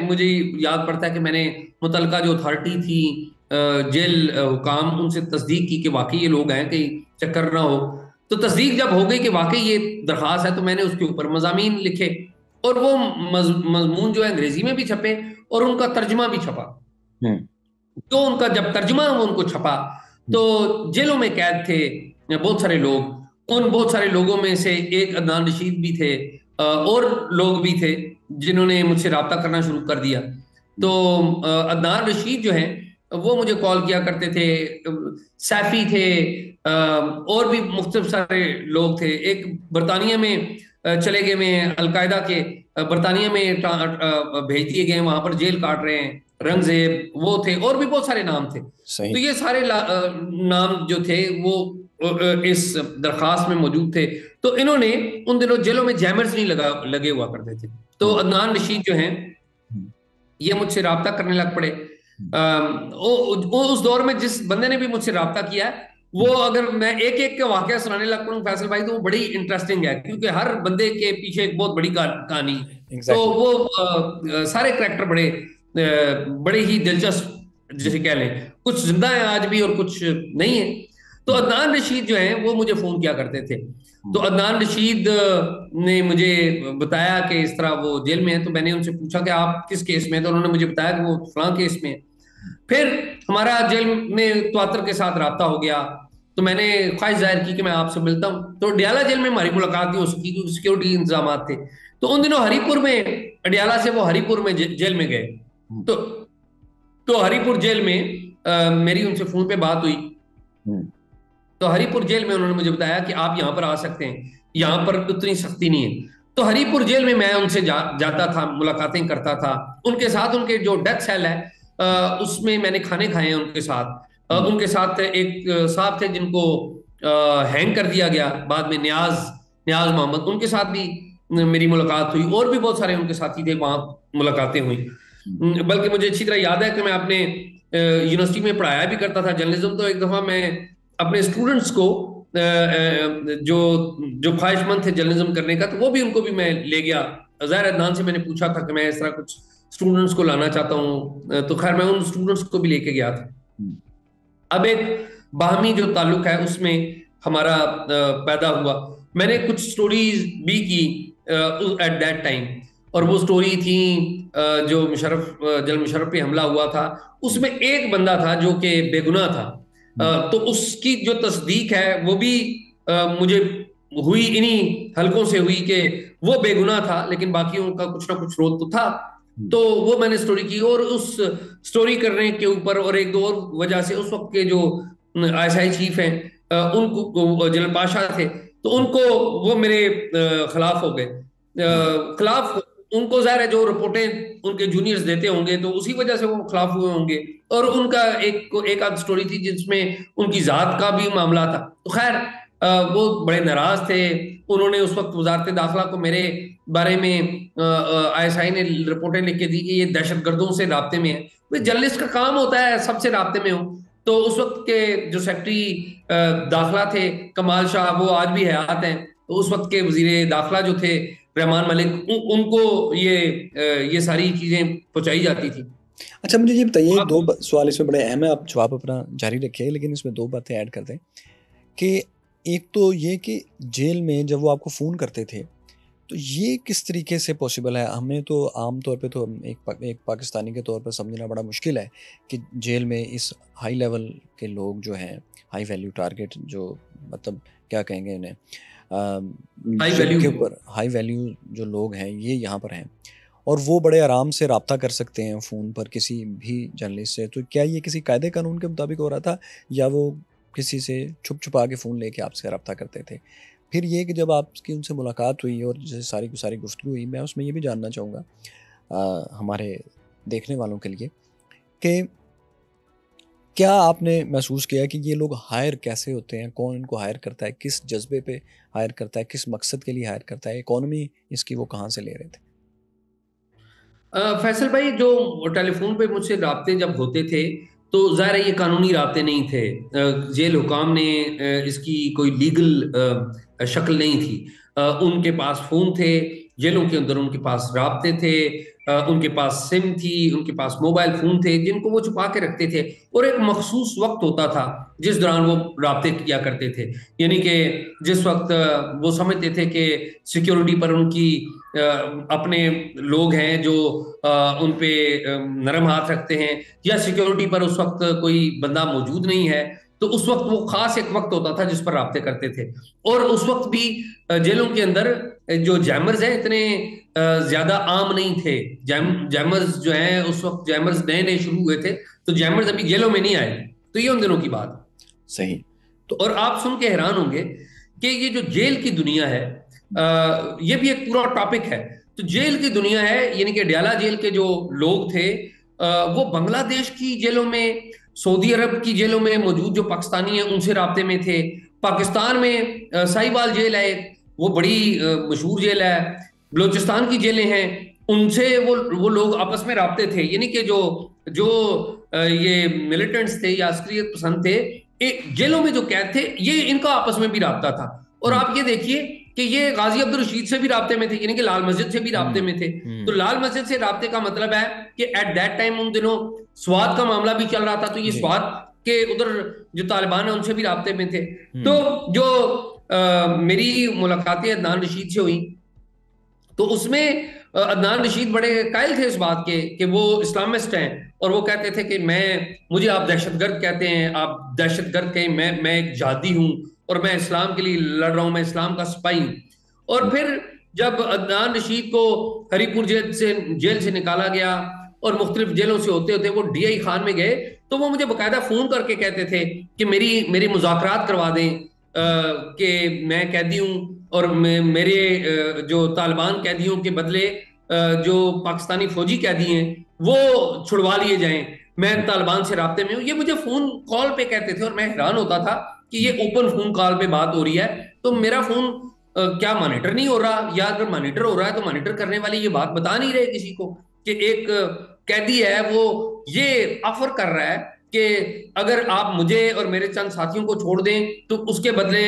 مجھے یاد پڑتا ہے کہ میں نے متعلقہ جو اتھارٹی تھی جیل حکام, ان سے تصدیق کی کہ واقعی یہ لوگ ہیں, کہیں چکر نہ ہو. تو تصدیق جب ہو گئی کہ واقعی یہ درخواست ہے, تو میں نے اس کے اوپر مضامین لکھے, اور وہ مضمون جو ہے انگریزی میں بھی چھپے اور ان کا ترجمہ بھی چھپا. تو ان کا جب ترجمہ ان کو چھپا تو جیلوں میں قید تھے بہت سارے لوگ. ان بہت سارے لوگوں میں سے ایک عدنان رشید بھی تھے, اور لوگ بھی تھے جنہوں نے مجھ سے رابطہ کرنا شروع کر دیا. تو عدنان رشید جو ہیں وہ مجھے کال کیا کرتے تھے, سیفی تھے, اور بھی مختلف سارے لوگ تھے. ایک برطانیہ میں چلے گئے, میں القاعدہ کے برطانیہ میں بھیج دیے گئے, وہاں پر جیل کاٹ رہے ہیں, رنگزیب وہ تھے, اور بھی بہت سارے نام تھے. تو یہ سارے نام جو تھے وہ اس درخواست میں موجود تھے. تو انہوں نے ان دنوں جیلوں میں جیمرز نہیں لگے ہوا کرتے تھے. تو عدنان رشید جو ہیں یہ مجھ سے رابطہ کرنے لگ پڑے. اس دور میں جس بندے نے بھی مجھ سے رابطہ کیا ہے, وہ اگر میں ایک ایک کا واقعہ سنانے لگ پڑوں فیصل بھائی, تو وہ بڑی انٹرسٹنگ ہے, کیونکہ ہر بندے کے پیچھے ایک بہت بڑی کہانی. تو وہ سارے کریکٹر بڑے ہی دلچسپ جسے کہہ لیں, کچھ زندہ ہیں آج بھی اور کچھ نہیں ہیں. تو عدنان رشید جو ہیں وہ مجھے فون کیا کرتے تھے. تو عدنان رشید نے مجھے بتایا کہ اس طرح وہ جیل میں ہیں. تو میں نے ان سے پوچھا کہ آپ کس کیس میں ہیں, تو انہوں نے مجھے بتایا کہ وہ فلاں کیس میں ہیں. پھر ہمارا جیل میں تواتر کے ساتھ رابطہ ہو گیا. تو میں نے خواہش ظاہر کی کہ میں آپ سے ملتا ہوں. تو اڈیالہ جیل میں ہماری ملاقات نہیں ہو سکی کیونکہ سیکیورٹی انتظامات تھے. تو ان دنوں ہری پور میں, اڈیالہ سے وہ ہری پور میں جیل میں گئے. تو ہری پور جیل میں میری ان سے فون پہ بات ہوئی. تو ہری پور جیل میں انہوں نے مجھے بتایا کہ آپ یہاں پر آ سکتے ہیں, یہاں پر اتنی سختی نہیں ہے. تو ہری پور جیل میں ان سے جاتا تھا, ملاقاتیں کرتا تھا. ان کے ساتھ ان کے جو ڈیتھ سیل ہے اس میں میں نے کھانے کھائے ہیں ان کے ساتھ. ان کے ساتھ ایک صاحب تھے جن کو ہینگ کر دیا گیا بعد میں, نیاز محمد, ان کے ساتھ بھی میری ملاقات ہوئی. اور بھی بہت سارے ان کے ساتھی تھے, وہاں ملاقاتیں ہوئی. بلکہ مجھے اچھی طرح یاد ہے کہ میں اپنے یونیورسٹی میں پڑھایا بھی کرتا تھا جرنلزم. تو ایک دفعہ میں اپنے اسٹوڈنٹس کو جو خواہش مند تھے جرنلزم کرنے کا, تو وہ بھی ان کو بھی میں لے گیا. ظاہر عدنان سے میں نے پوچھا تھا کہ میں اس طرح کچھ اسٹوڈنٹس کو لانا چاہتا ہوں, تو خیر میں ان اسٹوڈنٹس کو بھی لے کے گیا تھا. اب ایک باہمی جو تعلق ہے اس میں ہمارا پیدا ہوا. میں نے کچھ سٹوریز بھی کی ایٹ دیٹ ٹائم, اور وہ سٹوری تھی جو جنرل مشرف پہ حملہ ہوا تھا. اس میں ایک بندہ تھا جو کہ بے گناہ تھا. تو اس کی جو تصدیق ہے وہ بھی مجھے ہوئی انہی حلقوں سے ہوئی کہ وہ بے گناہ تھا, لیکن باقیوں کا کچھ نہ کچھ رول تو تھا. تو وہ میں نے سٹوری کی, اور اس سٹوری کرنے کے اوپر اور ایک دو اور وجہ سے اس وقت کے جو ISI چیف ہیں ان کو جنرل پاشا تھے, تو ان کو وہ میرے خلاف ہو گئے. خلاف ان کو ظاہر ہے جو رپورٹیں ان کے جونیئرز دیتے ہوں گے تو اسی وجہ سے وہ خلاف ہوئے ہوں گے. اور ان کا ایک آدھ سٹوری تھی جس میں ان کی ذات کا بھی معاملہ تھا. تو خیر وہ بڑے ناراض تھے. انہوں نے اس وقت وزارت داخلہ کو میرے بارے میں ISI نے رپورٹیں لکھ کے دی کہ یہ دہشت گردوں سے رابطے میں ہے. جرنلسٹ کا کام ہوتا ہے سب سے رابطے میں ہو. تو اس وقت کے جو سیکرٹری داخلہ تھے کمال شاہ, وہ آج بھی حیات ہیں. تو اس وقت کے وزیر داخلہ جو تھے رحمان ملک, ان کو یہ ساری چیزیں پہنچائی جاتی تھی. اچھا مجھے یہ بتائیے, دو سوال اس میں بڑے اہم ہیں, آپ جواب اپنا جاری رکھیے, لیکن اس میں دو باتیں ایڈ کر دیں. کہ ایک تو یہ کہ جیل میں جب وہ آپ کو فون کرتے تھے تو یہ کس طریقے سے پاسبل ہے؟ ہمیں تو عام طور پہ تو ایک پاکستانی کے طور پر سمجھنا بڑا مشکل ہے کہ جیل میں اس ہائی لیول کے لوگ جو ہیں، ہائی ویلیو ٹارگیٹ، جو مطلب کیا کہیں گے انہیں، ہائی جن ویلیو کے اوپر ہائی ویلیو جو لوگ ہیں یہ یہاں پر ہیں، اور وہ بڑے آرام سے رابطہ کر سکتے ہیں فون پر کسی بھی جرنلسٹ سے. تو کیا یہ کسی قاعدے قانون کے مطابق ہو رہا تھا، یا وہ کسی سے چھپ چھپا کے فون لے کے آپ سے رابطہ کرتے تھے؟ پھر یہ کہ جب آپ کی ان سے ملاقات ہوئی اور جیسے ساری کی ساری گفتگو ہوئی، میں اس میں یہ بھی جاننا چاہوں گا ہمارے دیکھنے والوں کے لیے کہ کیا آپ نے محسوس کیا کہ یہ لوگ ہائر کیسے ہوتے ہیں، کون ان کو ہائر کرتا ہے، کس جذبے پہ ہائر کرتا ہے، کس مقصد کے لیے ہائر کرتا ہے، اکانومی اس کی وہ کہاں سے لے رہے تھے؟ فیصل بھائی، جو ٹیلی فون پہ مجھ سے رابطے جب ہوتے تھے تو ظاہر ہے یہ قانونی رابطے نہیں تھے. جیل حکام نے اس کی کوئی لیگل شکل نہیں تھی. ان کے پاس فون تھے، جیلوں کے اندر ان کے پاس رابطے تھے، ان کے پاس سم تھی، ان کے پاس موبائل فون تھے جن کو وہ چھپا کے رکھتے تھے، اور ایک مخصوص وقت ہوتا تھا جس دوران وہ رابطے کیا کرتے تھے. یعنی کہ جس وقت وہ سمجھتے تھے کہ سیکیورٹی پر ان کی اپنے لوگ ہیں جو ان پہ نرم ہاتھ رکھتے ہیں، یا سیکیورٹی پر اس وقت کوئی بندہ موجود نہیں ہے، تو اس وقت وہ خاص ایک وقت ہوتا تھا جس پر رابطے کرتے تھے. اور اس وقت بھی جیلوں کے اندر جو جیمرز ہیں اتنے زیادہ عام نہیں تھے. جیمرز جو ہیں اس وقت جیمرز نئے نئے شروع ہوئے تھے، تو جیمرز ابھی جیلوں میں نہیں آئے. تو یہ ان دنوں کی بات. صحیح. اور آپ سن کے حیران ہوں گے کہ یہ جو جیل کی دنیا ہے، یہ بھی ایک پورا ٹاپک ہے. تو جیل کی دنیا ہے، یعنی کہ ڈیالہ جیل کے جو لوگ تھے وہ بنگلہ دیش کی جیلوں میں، سعودی عرب کی جیلوں میں موجود جو پاکستانی ہیں ان سے رابطے میں تھے. پاکستان میں ساہیوال جیل ہے، وہ بڑی مشہور جیل ہے. بلوچستان کی جیلیں ہیں، ان سے وہ لوگ آپس میں رابطے تھے. یعنی کہ جو یہ ملیٹنٹس تھے یا عسکریت پسند تھے، جیلوں میں جو قید تھے، یہ ان کا آپس میں بھی رابطہ تھا. اور آپ یہ دیکھیے کہ یہ غازی عبد الرشید سے بھی رابطے میں تھے، یعنی کہ لال مسجد سے بھی رابطے میں تھے. تو لال مسجد سے رابطے کا مطلب ہے کہ ایٹ دیٹ ٹائم ان دنوں سوات کا معاملہ بھی چل رہا تھا، تو یہ سوات کے ادھر جو طالبان ہیں ان سے بھی رابطے میں تھے. تو جو میری ملاقاتیں عدنان رشید سے ہوئی تو اس میں عدنان رشید بڑے قائل تھے اس بات کے کہ وہ اسلامسٹ ہیں، اور وہ کہتے تھے کہ مجھے آپ دہشت گرد کہتے ہیں، آپ دہشت گرد کہیں، میں ایک جہادی ہوں اور میں اسلام کے لیے لڑ رہا ہوں، میں اسلام کا سپاہی ہوں. اور پھر جب عدنان رشید کو ہری پور جیل سے نکالا گیا اور مختلف جیلوں سے ہوتے ہوتے وہ ڈی آئی خان میں گئے، تو وہ مجھے باقاعدہ فون کر کے کہتے تھے کہ میری مذاکرات کروا دیں کہ میں قیدی ہوں، اور میرے جو طالبان قیدیوں کے بدلے جو پاکستانی فوجی قیدی ہیں وہ چھڑوا لیے جائیں، میں طالبان سے رابطے میں ہوں. یہ مجھے فون کال پہ کہتے تھے، اور میں حیران ہوتا تھا کہ یہ اوپن فون کال پہ بات ہو رہی ہے، تو میرا فون کیا مانیٹر نہیں ہو رہا؟ یا اگر مانیٹر ہو رہا ہے تو مانیٹر کرنے والے یہ بات بتا نہیں رہے کسی کو کہ ایک قیدی ہے وہ یہ آفر کر رہا ہے کہ اگر آپ مجھے اور میرے چند ساتھیوں کو چھوڑ دیں تو اس کے بدلے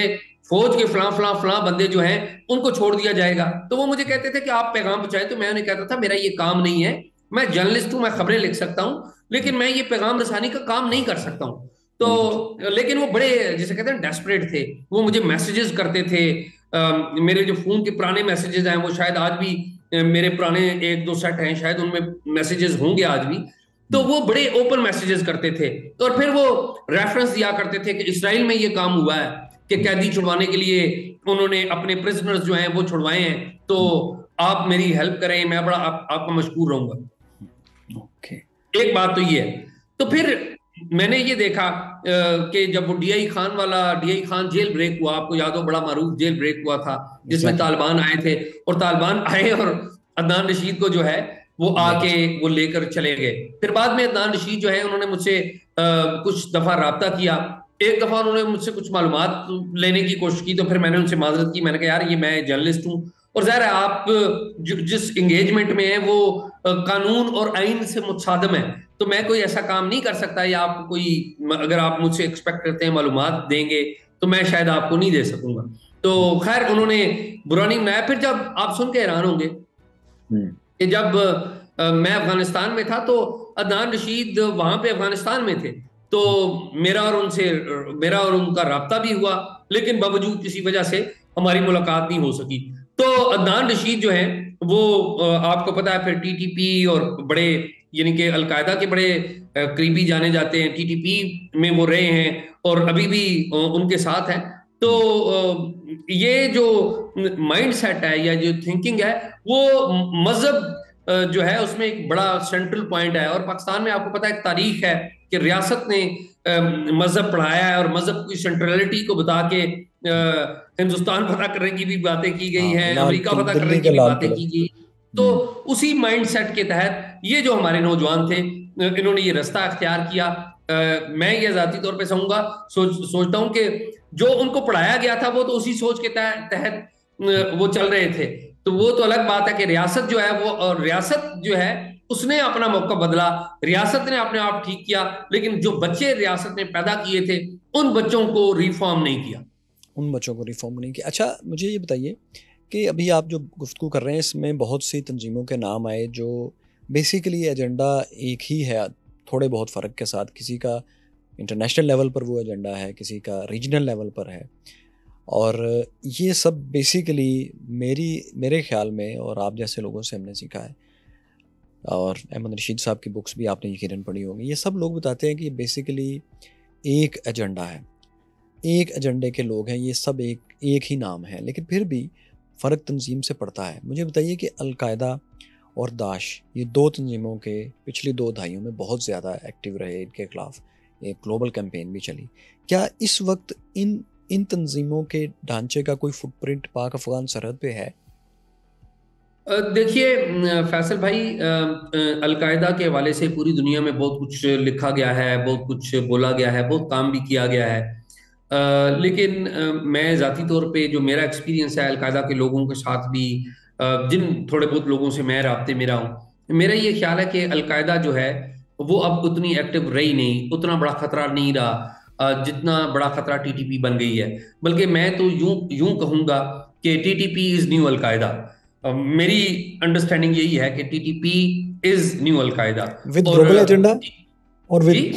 فوج کے فلاں فلاں فلاں بندے جو ہیں ان کو چھوڑ دیا جائے گا. تو وہ مجھے کہتے تھے کہ آپ پیغام پہنچائیں. تو میں انہیں کہتا تھا میرا یہ کام نہیں ہے، میں جرنلسٹ ہوں، میں خبریں لکھ سکتا ہوں، لیکن میں یہ پیغام رسانی کا کام نہیں کر سکتا ہوں. تو لیکن وہ بڑے جسے کہتے ہیں ڈیسپریٹ تھے. وہ مجھے میسیجز کرتے تھے، میرے جو فون کے پرانے میسیجز ہیں وہ شاید آج بھی میرے پرانے 1-2 سیٹ ہیں، شاید ان میں میسیجز ہوں گے آج بھی. تو وہ بڑے اوپن میسیجز کرتے تھے، اور پھر وہ ریفرنس دیا کرتے تھے کہ اسرائیل میں یہ کام ہوا ہے کہ قیدی چھڑوانے کے لیے انہوں نے اپنے پرزنرز جو ہیں وہ چھڑوائے ہیں، تو آپ میری ہیلپ کریں، میں بڑا آپ کا مشکور رہوں گا. ایک بات تو یہ ہے. تو پھر میں نے یہ دیکھا کہ جب وہ D I Khan jail break ہوا، آپ کو یاد ہو بڑا معروف جیل بریک ہوا تھا جس میں طالبان آئے تھے، اور طالبان آئے اور عدنان رشید کو جو ہے وہ آ کے وہ لے کر چلے گئے. پھر بعد میں عدنان رشید جو ہے انہوں نے مجھ سے کچھ دفعہ رابطہ کیا. ایک دفعہ انہوں نے مجھ سے کچھ معلومات لینے کی کوشش کی، تو پھر میں نے ان سے معذرت کی. میں نے کہا یار یہ میں جرنلسٹ ہوں، اور ظاہر ہے آپ جس انگیجمنٹ میں ہیں وہ قانون اور آئین سے متصادم ہے، تو میں کوئی ایسا کام نہیں کر سکتا، یا آپ کوئی اگر آپ مجھ سے ایکسپیکٹ کرتے ہیں معلومات دیں گے تو میں شاید آپ کو نہیں دے سکوں گا. تو خیر انہوں نے برا نہیں منایا. پھر جب آپ سن کے حیران ہوں گے کہ جب میں افغانستان میں تھا تو عدنان رشید وہاں پہ افغانستان میں تھے، تو میرا اور ان کا رابطہ بھی ہوا، لیکن باوجود کسی وجہ سے ہماری ملاقات نہیں ہو سکی. تو عدنان رشید جو ہیں وہ آپ کو پتا ہے پھر ٹی ٹی پی اور بڑے یعنی کہ القاعدہ کے بڑے قریبی جانے جاتے ہیں، ٹی ٹی پی میں وہ رہے ہیں اور ابھی بھی ان کے ساتھ ہیں. تو یہ جو مائنڈ سیٹ ہے یا جو تھنکنگ ہے وہ مذہب جو ہے اس میں ایک بڑا سینٹرل پوائنٹ ہے. اور پاکستان میں آپ کو پتا ہے ایک تاریخ ہے کہ ریاست نے مذہب پڑھایا ہے اور مذہب کی سینٹرلٹی کو بتا کے ہندوستان فتح کرنے کی بھی باتیں کی گئی ہیں، امریکہ فتح کرنے دلی کی کے بھی لال باتیں قلعہ. کی گئی. تو اسی مائنڈ سیٹ کے تحت یہ جو ہمارے نوجوان تھے انہوں نے یہ رستہ اختیار کیا. میں یہ ذاتی طور پہ سوچتا ہوں کہ جو ان کو پڑھایا گیا تھا وہ تو اسی سوچ کے تحت وہ چل رہے تھے. تو وہ تو الگ بات ہے کہ ریاست جو ہے وہ ریاست جو ہے اس نے اپنا موقع بدلا، ریاست نے اپنے آپ ٹھیک کیا، لیکن جو بچے ریاست نے پیدا کیے تھے ان بچوں کو ریفارم نہیں کیا. ان بچوں کو ریفارم نہیں کیا. اچھا مجھے یہ بتائیے کہ ابھی آپ جو گفتگو کر رہے ہیں اس میں بہت سی تنظیموں کے نام آئے جو بیسیکلی ایجنڈا ایک ہی ہے، تھوڑے بہت فرق کے ساتھ. کسی کا انٹرنیشنل لیول پر وہ ایجنڈا ہے، کسی کا ریجنل لیول پر ہے. اور یہ سب بیسیکلی میرے خیال میں اور آپ جیسے لوگوں سے ہم نے سیکھا ہے، اور احمد رشید صاحب کی بکس بھی آپ نے یقیناً پڑھی ہوگی، یہ سب لوگ بتاتے ہیں کہ یہ بیسیکلی ایک ایجنڈا ہے، ایک ایجنڈے کے لوگ ہیں، یہ سب ایک ہی نام ہے، لیکن پھر بھی فرق تنظیم سے پڑتا ہے. مجھے بتائیے کہ القاعدہ اور داعش یہ دو تنظیموں کے پچھلی 2 دہائیوں میں بہت زیادہ ایکٹیو رہے، ان کے خلاف ایک گلوبل کیمپین بھی چلی. کیا اس وقت ان تنظیموں کے ڈھانچے کا کوئی فٹ پرنٹ پاک افغان سرحد پہ ہے؟ دیکھیے فیصل بھائی، القاعدہ کے حوالے سے پوری دنیا میں بہت کچھ لکھا گیا ہے، بہت کچھ بولا گیا ہے، بہت کام بھی کیا گیا ہے. لیکن میں ذاتی طور پہ جو میرا ایکسپیرینس ہے القاعدہ کے لوگوں کے ساتھ بھی، جن تھوڑے بہت لوگوں سے میں رابطے میں رہا ہوں، میرا یہ خیال ہے کہ القاعدہ جو ہے وہ اب اتنی ایکٹیو رہی نہیں، اتنا بڑا خطرہ نہیں رہا جتنا بڑا خطرہ ٹی ٹی پی بن گئی ہے. بلکہ میں تو یوں کہوں گا کہ T T P is new al Qaeda. میری انڈرسٹینڈنگ یہی ہے کہ T T P is new al Qaeda. With global agenda اور جی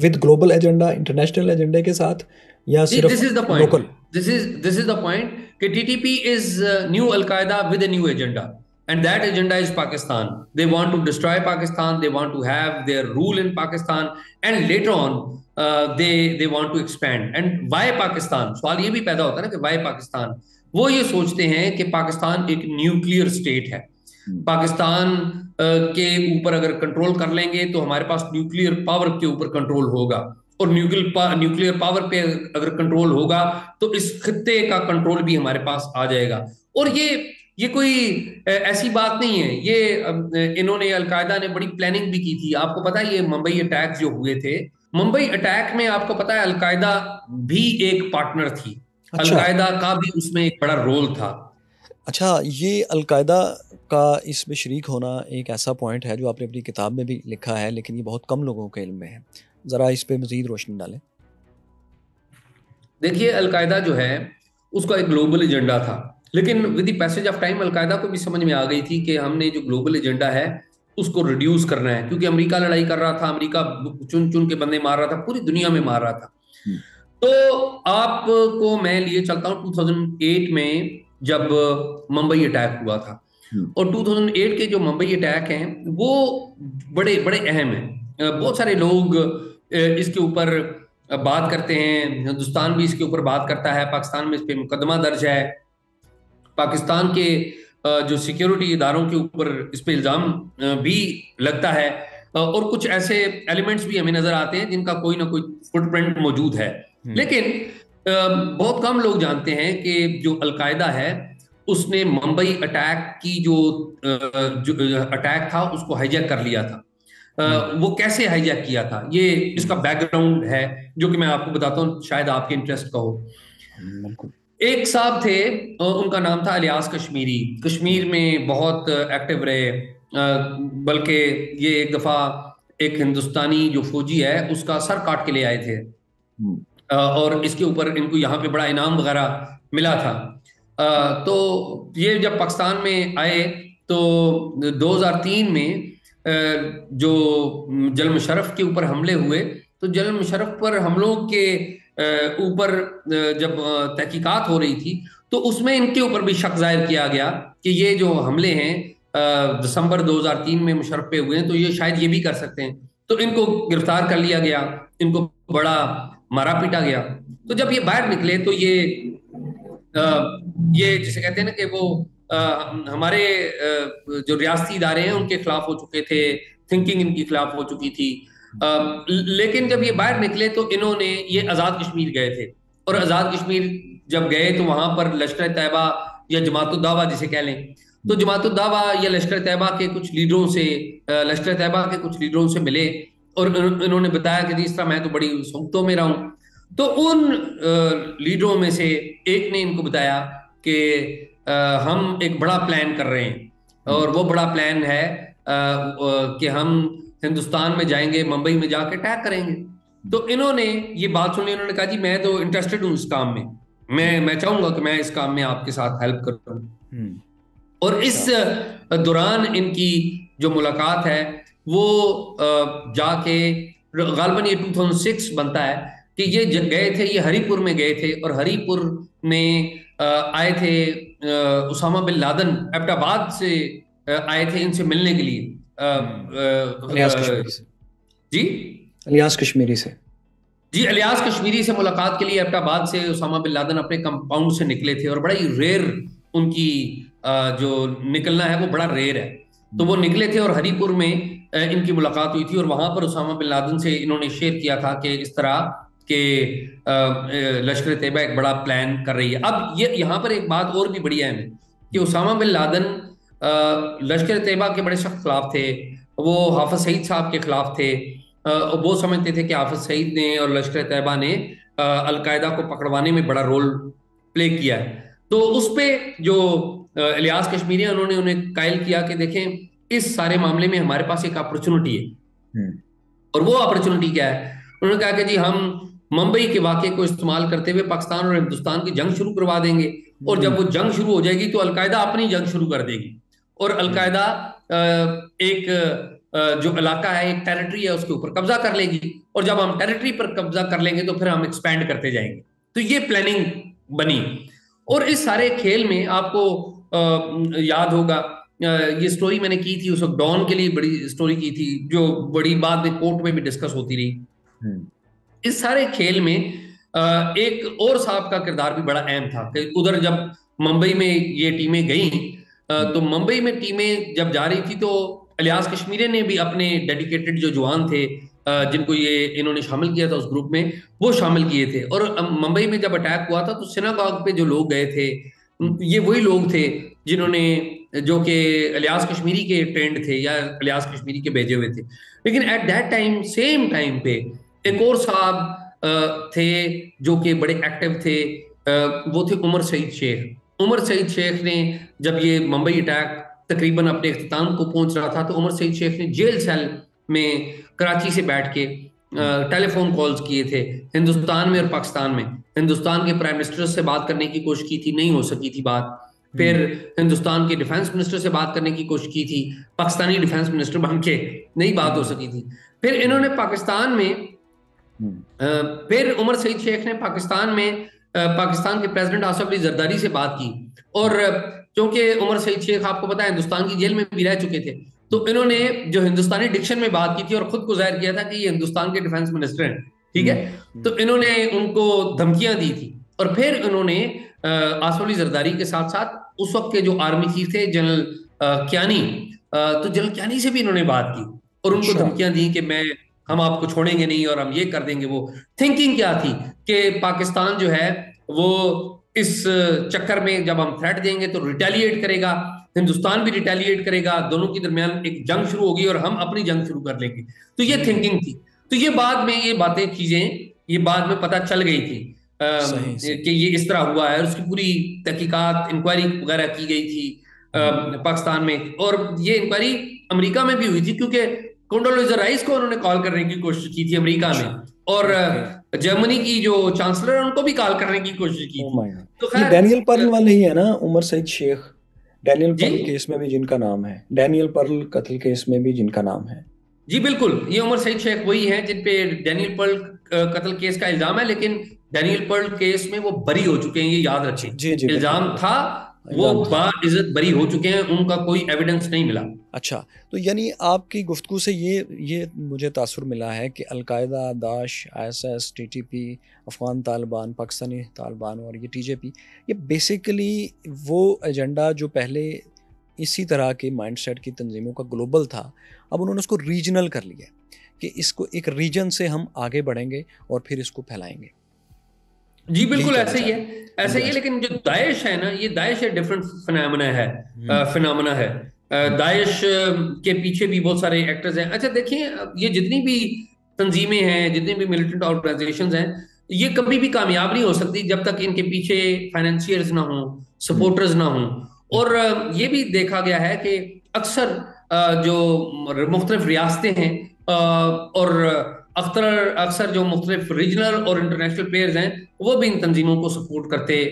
ود گلوبل ایجنڈا، انٹرنیشنل ایجنڈے کے ساتھ، یا صرف this is the point, local? This is the point کہ T T P is new al Qaeda with a new agenda. And that agenda is Pakistan. They want to destroy Pakistan. They want to have their rule in Pakistan. And later on, they want to expand. And why Pakistan? سوال یہ بھی پیدا ہوتا ہے نا کہ why Pakistan؟ وہ یہ سوچتے ہیں کہ پاکستان ایک نیوکلیئر اسٹیٹ ہے. پاکستان کے اوپر اگر کنٹرول کر لیں گے تو ہمارے پاس نیوکلیئر پاور کے اوپر کنٹرول ہوگا، اور نیوکلیئر پاور پہ اگر کنٹرول ہوگا تو اس خطے کا کنٹرول بھی ہمارے پاس آ جائے گا. اور یہ کوئی ایسی بات نہیں ہے، یہ انہوں نے القاعدہ نے بڑی پلاننگ بھی کی تھی. آپ کو پتا ہے یہ ممبئی اٹیک جو ہوئے تھے، ممبئی اٹیک میں آپ کو پتا ہے القاعدہ بھی ایک پارٹنر تھی. القاعدہ کا بھی اس میں ایک بڑا رول تھا. اچھا، یہ القاعدہ کا اس میں شریک ہونا ایک ایسا پوائنٹ ہے جو آپ نے اپنی کتاب میں بھی لکھا ہے، لیکن یہ بہت کم لوگوں کے علم میں ہے. ذرا اس پہ مزید روشنی ڈالیں. دیکھیے القاعدہ جو ہے اس کا ایک گلوبل ایجنڈا تھا، لیکن with the passage of time al Qaeda کو بھی سمجھ میں آ گئی تھی کہ ہم نے جو گلوبل ایجنڈا ہے اس کو ریڈیوس کرنا ہے، کیونکہ امریکہ لڑائی کر رہا تھا، امریکہ چن کے بندے مار رہا تھا، پوری دنیا میں مار رہا تھا. تو آپ کو میں لیے چلتا ہوں 2008 میں جب ممبئی اٹیک ہوا تھا، اور 2008 کے جو ممبئی اٹیک ہیں وہ بڑے بڑے اہم ہیں. بہت سارے لوگ اس کے اوپر بات کرتے ہیں، ہندوستان بھی اس کے اوپر بات کرتا ہے، پاکستان میں اس پہ مقدمہ درج ہے، پاکستان کے جو سیکیورٹی اداروں کے اوپر اس پہ الزام بھی لگتا ہے، اور کچھ ایسے ایلیمنٹس بھی ہمیں نظر آتے ہیں جن کا کوئی نہ کوئی فٹ پرنٹ موجود ہے. لیکن بہت کم لوگ جانتے ہیں کہ جو القاعدہ ہے اس نے ممبئی اٹیک کی جو اٹیک تھا اس کو ہائی جیک کر لیا تھا. وہ کیسے ہائی جیک کیا تھا، یہ اس کا بیک گراؤنڈ ہے جو کہ میں آپ کو بتاتا ہوں، شاید آپ کے انٹرسٹ کا ہو. ایک صاحب تھے، ان کا نام تھا الیاس کشمیری، کشمیر میں بہت ایکٹیو رہے، بلکہ یہ ایک دفعہ ایک ہندوستانی جو فوجی ہے اس کا سر کاٹ کے لے آئے تھے، اور اس کے اوپر ان کو یہاں پہ بڑا انعام وغیرہ ملا تھا. تو یہ جب پاکستان میں آئے تو 2003 میں جو جنرل مشرف کے اوپر حملے ہوئے، تو جنرل مشرف پر حملوں کے اوپر جب تحقیقات ہو رہی تھی تو اس میں ان کے اوپر بھی شک ظاہر کیا گیا کہ یہ جو حملے ہیں دسمبر 2003 میں مشرف پہ ہوئے ہیں تو یہ شاید یہ بھی کر سکتے ہیں. تو ان کو گرفتار کر لیا گیا, ان کو بڑا مارا پیٹا گیا. تو جب یہ باہر نکلے تو یہ جسے کہتے ہیں نا کہ وہ ہمارے جو ریاستی ادارے ہیں ان کے خلاف ہو چکے تھے, تھنکنگ ان کے خلاف ہو چکی تھی. لیکن جب یہ باہر نکلے تو انہوں نے یہ آزاد کشمیر گئے تھے, اور آزاد کشمیر جب گئے تو وہاں پر لشکر طیبہ یا جماعت الدعوہ جسے کہہ لیں, تو جماعت الدعوہ یا لشکر طیبہ کے کچھ لیڈروں سے ملے, اور انہوں نے بتایا کہ جی اس طرح میں تو بڑی سمتوں میں رہا ہوں. تو ان لیڈروں میں سے ایک نے ان کو بتایا کہ ہم ایک بڑا پلان کر رہے ہیں, اور وہ بڑا پلان ہے کہ ہم ہندوستان میں جائیں گے, ممبئی میں جا کے اٹیک کریں گے. تو انہوں نے یہ بات سنی, انہوں نے کہا جی میں تو انٹرسٹڈ ہوں اس کام میں چاہوں گا کہ میں اس کام میں آپ کے ساتھ ہیلپ کروں. اور اس دوران ان کی جو ملاقات ہے وہ جا کے غالباً یہ 2006 بنتا ہے کہ یہ گئے تھے, یہ ہری پور میں گئے تھے, اور ہری پور میں آئے تھے اسامہ بن لادن ایبٹ آباد سے آئے تھے ان سے ملنے کے لیے. جی الیاس کشمیری سے جی الیاس کشمیری سے ملاقات کے لیے ایبٹ آباد سے اسامہ بن لادن اپنے کمپاؤنڈ سے نکلے تھے, اور بڑا ہی ریئر ان کی جو نکلنا ہے وہ بڑا ریئر ہے. تو وہ نکلے تھے اور ہری پور میں ان کی ملاقات ہوئی تھی, اور وہاں پر اسامہ بن لادن سے انہوں نے شیئر کیا تھا کہ اس طرح کہ لشکر طیبہ ایک بڑا پلان کر رہی ہے. اب یہاں پر ایک بات اور بھی بڑی اہم ہے کہ اسامہ بن لادن لشکر طیبہ کے بڑے سخت خلاف تھے, وہ حافظ سعید صاحب کے خلاف تھے. وہ سمجھتے تھے کہ حافظ سعید نے اور لشکر طیبہ نے القاعدہ کو پکڑوانے میں بڑا رول پلے کیا ہے. تو اس پہ جو الیاس کشمیری انہوں نے انہیں قائل کیا کہ دیکھیں اس سارے معاملے میں ہمارے پاس ایک اپرچونٹی ہے, اور وہ اپرچونٹی کیا ہے؟ انہوں نے کہا کہ جی ہم ممبئی کے واقعے کو استعمال کرتے ہوئے پاکستان اور ہندوستان کی جنگ شروع کروا دیں گے, اور جب وہ جنگ شروع ہو جائے گی تو القاعدہ اپنی جنگ شروع کر دے گی, اور القاعدہ ایک جو علاقہ ہے, ایک ٹیریٹری ہے, اس کے اوپر قبضہ کر لے گی, اور جب ہم ٹیریٹری پر قبضہ کر لیں گے تو پھر ہم ایکسپینڈ کرتے جائیں گے. تو یہ پلاننگ بنی, اور اس سارے کھیل میں آپ کو یاد ہوگا یہ سٹوری میں نے کی تھی اس وقت, ڈان کے لیے بڑی سٹوری کی تھی جو بڑی بعد میں کورٹ میں بھی ڈسکس ہوتی رہی. اس سارے کھیل میں ایک اور صاحب کا کردار بھی بڑا اہم تھا کہ ادھر جب ممبئی میں یہ ٹیمیں گئیں تو ممبئی میں ٹیمیں جب جا رہی تھی تو الیاس کشمیری نے بھی اپنے ڈیڈیکیٹڈ جو جوان تھے جن کو یہ انہوں نے شامل کیا تھا اس گروپ میں, وہ شامل کیے تھے. اور ممبئی میں جب اٹیک ہوا تھا تو سناگاگ پہ جو لوگ گئے تھے یہ وہی لوگ تھے جنہوں نے جو کہ الیاس کشمیری کے ٹرینڈ تھے یا الیاس کشمیری کے بھیجے ہوئے تھے. لیکن at that time same time پہ ایک اور صاحب تھے جو کہ بڑے ایکٹیو تھے, وہ تھے عمر سعید شیخ. عمر سعید شیخ نے جب یہ ممبئی اٹیک تقریباً اپنے اختتام کو پہنچ رہا تھا تو عمر سعید شیخ نے جیل سیل میں کراچی سے بیٹھ کے ٹیلی فون کالز کیے تھے ہندوستان میں اور پاکستان میں. ہندوستان کے پرائم منسٹر سے بات کرنے کی کوشش کی تھی, نہیں ہو سکی تھی بات. پھر ہندوستان کے ڈیفنس منسٹر سے بات کرنے کی کوشش کی تھی, پاکستانی ڈیفنس منسٹر بن کے نہیں بات ہو سکی تھی. پھر انہوں نے پاکستان میں پھر عمر سعید شیخ نے پاکستان میں پاکستان کے پریزیڈنٹ آصف علی زرداری سے بات کی, اور چونکہ عمر سعید شیخ آپ کو پتا ہے ہندوستان کی جیل میں بھی رہ چکے تھے تو انہوں نے جو ہندوستانی ڈکشن میں بات کی تھی اور خود کو ظاہر کیا تھا کہ یہ ہندوستان کے ڈیفنس منسٹر ہیں, ٹھیک ہے. تو انہوں نے ان کو دھمکیاں دی تھی, اور پھر انہوں نے آصف علی زرداری کے ساتھ ساتھ اس وقت کے جو آرمی چیف تھے جنرل کیانی, تو جنرل کیانی سے بھی انہوں نے بات کی اور ان کو دھمکیاں دی کہ ہم آپ کو چھوڑیں گے نہیں اور ہم یہ کر دیں گے. وہ تھنکنگ کیا تھی کہ پاکستان جو ہے وہ اس چکر میں جب ہم تھریٹ دیں گے تو ریٹیلیٹ کرے گا, ہندوستان بھی ریٹیلیٹ کرے گا, دونوں کے درمیان ایک جنگ شروع ہوگی اور ہم اپنی جنگ شروع کر لیں گے. تو یہ تھنکنگ تھی. تو یہ بعد میں یہ باتیں چیزیں یہ بعد میں پتہ چل گئی تھی کہ یہ اس طرح ہوا ہے, اور اس کی پوری تحقیقات انکوائری وغیرہ کی گئی تھی پاکستان میں, اور یہ انکوائری امریکہ میں بھی ہوئی تھی کیونکہ کونڈولیزا رائس کو انہوں نے کال کرنے کی کوشش کی تھی امریکہ میں, اور جرمنی کی جو چانسلر ان کو بھی کال کرنے کی کوشش کی تھی. تو خیر ڈینیل پرل والے ہی ہے نا عمر سعید شیخ, ڈینیل پرل کیس میں بھی جن کا نام ہے, ڈینیل پرل قتل کیس میں بھی جن کا نام ہے. جی بالکل, یہ عمر سعید شیخ وہی ہیں جن پہ ڈینیل پرل قتل کیس کا الزام ہے, لیکن ڈینیل پرل کیس میں وہ بری ہو چکے ہیں، یہ یاد رکھیں. جی الزام تھا، وہ باعزت بری ہو چکے ہیں، ان کا کوئی ایویڈنس نہیں ملا. اچھا، تو یعنی آپ کی گفتگو سے یہ مجھے تاثر ملا ہے کہ القاعدہ، داعش، ISIS، TTP، افغان طالبان، پاکستانی طالبان اور یہ TJP، یہ بیسیکلی وہ ایجنڈا جو پہلے اسی طرح کے مائنڈ سیٹ کی تنظیموں کا گلوبل تھا، اب انہوں نے اس کو ریجنل کر لیا کہ اس کو ایک ریجن سے ہم آگے بڑھیں گے اور پھر اس کو پھیلائیں گے. جی بالکل ایسا ہی ہے. لیکن جو داعش ہے نا، یہ داعش ایک ڈفرنٹ فنامنا ہے. داعش کے پیچھے بھی بہت سارے ایکٹرز ہیں. اچھا دیکھیں، یہ جتنی بھی تنظیمیں ہیں، جتنی بھی ملیٹنٹ آرگنائزیشنز ہیں، یہ کبھی بھی کامیاب نہیں ہو سکتی جب تک ان کے پیچھے فائنینشیئرز نہ ہوں، سپورٹرز نہ ہوں. اور یہ بھی دیکھا گیا ہے کہ اکثر جو مختلف ریاستیں ہیں اور اکثر جو مختلف ریجنل اور انٹرنیشنل پلیئرز ہیں، وہ بھی ان تنظیموں کو سپورٹ کرتے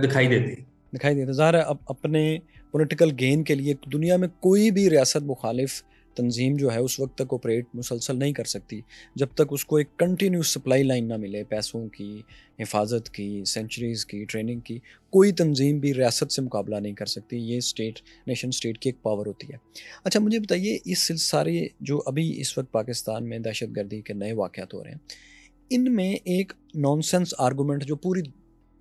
دکھائی دیتے. ظاہر ہے اب اپنے پولیٹیکل گین کے لیے دنیا میں کوئی بھی ریاست مخالف تنظیم جو ہے اس وقت تک آپریٹ مسلسل نہیں کر سکتی جب تک اس کو ایک کنٹینیوس سپلائی لائن نہ ملے، پیسوں کی، حفاظت کی، سینچریز کی، ٹریننگ کی. کوئی تنظیم بھی ریاست سے مقابلہ نہیں کر سکتی. یہ نیشن اسٹیٹ کی ایک پاور ہوتی ہے. اچھا مجھے بتائیے، اس سارے جو ابھی اس وقت پاکستان میں دہشت گردی کے نئے واقعات ہو رہے ہیں، ان میں ایک نان سینس آرگومنٹ جو پوری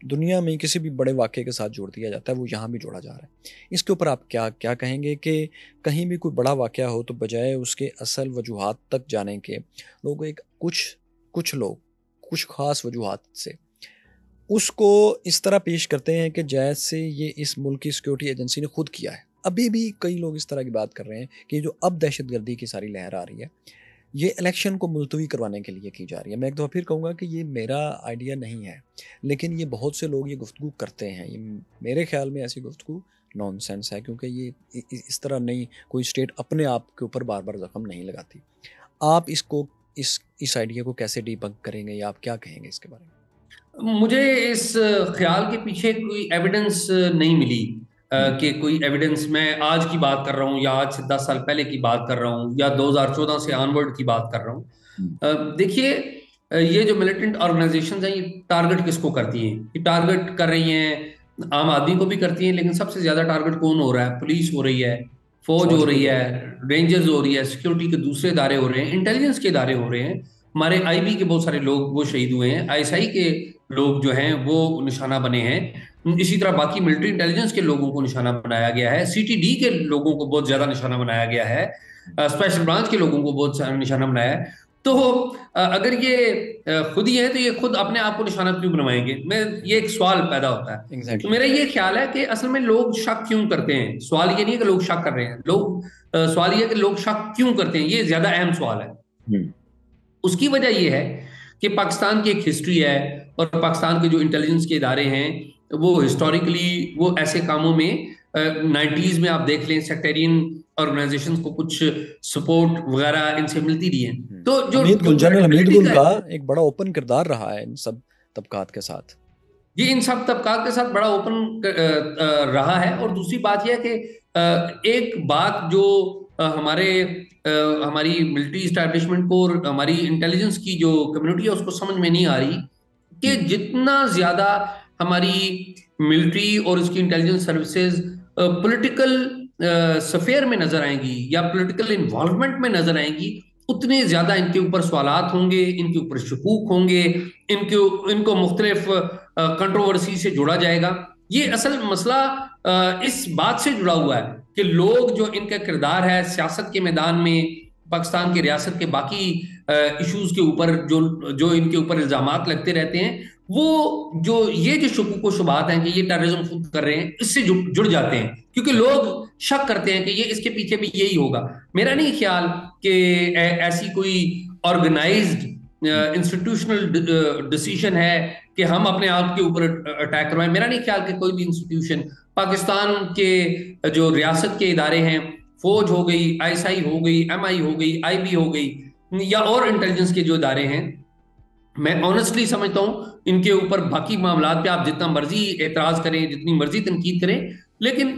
دنیا میں کسی بھی بڑے واقعے کے ساتھ جوڑ دیا جاتا ہے، وہ یہاں بھی جوڑا جا رہا ہے. اس کے اوپر آپ کیا کہیں گے کہ کہیں بھی کوئی بڑا واقعہ ہو تو بجائے اس کے اصل وجوہات تک جانے کے، لوگ کچھ لوگ کچھ خاص وجوہات سے اس کو اس طرح پیش کرتے ہیں کہ جیسے یہ اس ملک کی سیکیورٹی ایجنسی نے خود کیا ہے. ابھی بھی کئی لوگ اس طرح کی بات کر رہے ہیں کہ جو اب دہشت گردی کی ساری لہر آ رہی ہے، یہ الیکشن کو ملتوی کروانے کے لیے کی جا رہی ہے. میں ایک دفعہ پھر کہوں گا کہ یہ میرا آئیڈیا نہیں ہے، لیکن یہ بہت سے لوگ یہ گفتگو کرتے ہیں. یہ میرے خیال میں ایسی گفتگو نان سینس ہے، کیونکہ یہ اس طرح نہیں، کوئی اسٹیٹ اپنے آپ کے اوپر بار بار زخم نہیں لگاتی. آپ اس آئیڈیا کو کیسے ڈی بنک کریں گے یا آپ کیا کہیں گے اس کے بارے میں؟ مجھے اس خیال کے پیچھے کوئی ایویڈنس نہیں ملی کہ کوئی ایویڈنس، میں آج کی بات کر رہا ہوں یا آج سے 10 سال پہلے کی بات کر رہا ہوں یا 2014 سے آنورڈ کی بات کر رہا ہوں. دیکھیے، یہ جو ملیٹنٹ آرگنائزیشنز ہیں، یہ ٹارگٹ کس کو کرتی ہیں؟ یہ ٹارگٹ کر رہی ہیں عام آدمی کو بھی کرتی ہیں، لیکن سب سے زیادہ ٹارگٹ کون ہو رہا ہے؟ پولیس ہو رہی ہے، فوج ہو رہی ہے، رینجرز ہو رہی ہے، سیکیورٹی کے دوسرے ادارے ہو رہے ہیں، انٹیلیجنس کے ادارے ہو رہے ہیں. ہمارے IB کے بہت سارے لوگ وہ شہید ہوئے ہیں، ISI کے لوگ جو ہیں وہ نشانہ بنے ہیں. اسی طرح باقی ملٹری انٹیلیجنس کے لوگوں کو نشانہ بنایا گیا ہے، CTD کے لوگوں کو بہت زیادہ نشانہ بنایا گیا ہے، اسپیشل برانچ کے لوگوں کو بہت زیادہ نشانہ بنایا ہے. تو اگر یہ خود ہی ہے تو یہ خود اپنے آپ کو نشانہ کیوں بنوائیں گے؟ یہ ایک سوال پیدا ہوتا ہے. تو میرا یہ خیال ہے کہ اصل میں لوگ شک کیوں کرتے ہیں. سوال یہ نہیں کہ لوگ شک کر رہے ہیں، سوال یہ ہے کہ لوگ شک کیوں کرتے ہیں. یہ زیادہ اہم سوال ہے. اس کی وجہ یہ ہے کہ پاکستان کی ایک ہسٹری ہے، اور پاکستان کے جو انٹیلیجنس کے ادارے ہیں وہ ہسٹوریکلی وہ ایسے کاموں میں 90s میں آپ دیکھ لیں، سیکٹرین آرگنائزیشنز کو کچھ سپورٹ وغیرہ ان سے ملتی رہی ہے. تو جو جنرل حمید گل کا ایک بڑا اوپن کردار رہا ہے ان سب طبقات کے ساتھ. جی، ان سب طبقات کے ساتھ بڑا اوپن رہا ہے. اور دوسری بات یہ ہے کہ ایک بات جو ہماری ملٹری اسٹیبلشمنٹ کو اور ہماری انٹیلیجنس کی جو کمیونٹی ہے اس کو سمجھ میں نہیں آ رہی کہ جتنا زیادہ ہماری ملٹری اور اس کی انٹیلیجنس سروسز پولیٹیکل سفیر میں نظر آئیں گی یا پولیٹیکل انوالومنٹ میں نظر آئیں گی، اتنے زیادہ ان کے اوپر سوالات ہوں گے، ان کے اوپر شکوک ہوں گے، ان کو مختلف کنٹروورسی سے جوڑا جائے گا. یہ اصل مسئلہ اس بات سے جڑا ہوا ہے کہ لوگ جو ان کا کردار ہے سیاست کے میدان میں، پاکستان کی ریاست کے باقی ایشوز کے اوپر جو ان کے اوپر الزامات لگتے رہتے ہیں، وہ جو شکوک و شبہات ہیں کہ یہ ٹیررزم خود کر رہے ہیں، اس سے جڑ جاتے ہیں، کیونکہ لوگ شک کرتے ہیں کہ یہ اس کے پیچھے بھی یہی ہوگا. میرا نہیں خیال کہ ایسی کوئی آرگنائزڈ انسٹیٹیوشنل ڈیسیژن ہے کہ ہم اپنے آپ کے اوپر اٹیک کروائیں. میرا نہیں خیال کہ کوئی بھی انسٹیٹیوشن، پاکستان کے جو ریاست کے ادارے ہیں، فوج ہو گئی، ISI ہو گئی، MI ہو گئی، IB ہو گئی، یا اور انٹیلیجنس کے جو ادارے ہیں، میں آنیسٹلی سمجھتا ہوں ان کے اوپر باقی معاملات پہ آپ جتنا مرضی اعتراض کریں، جتنی مرضی تنقید کریں، لیکن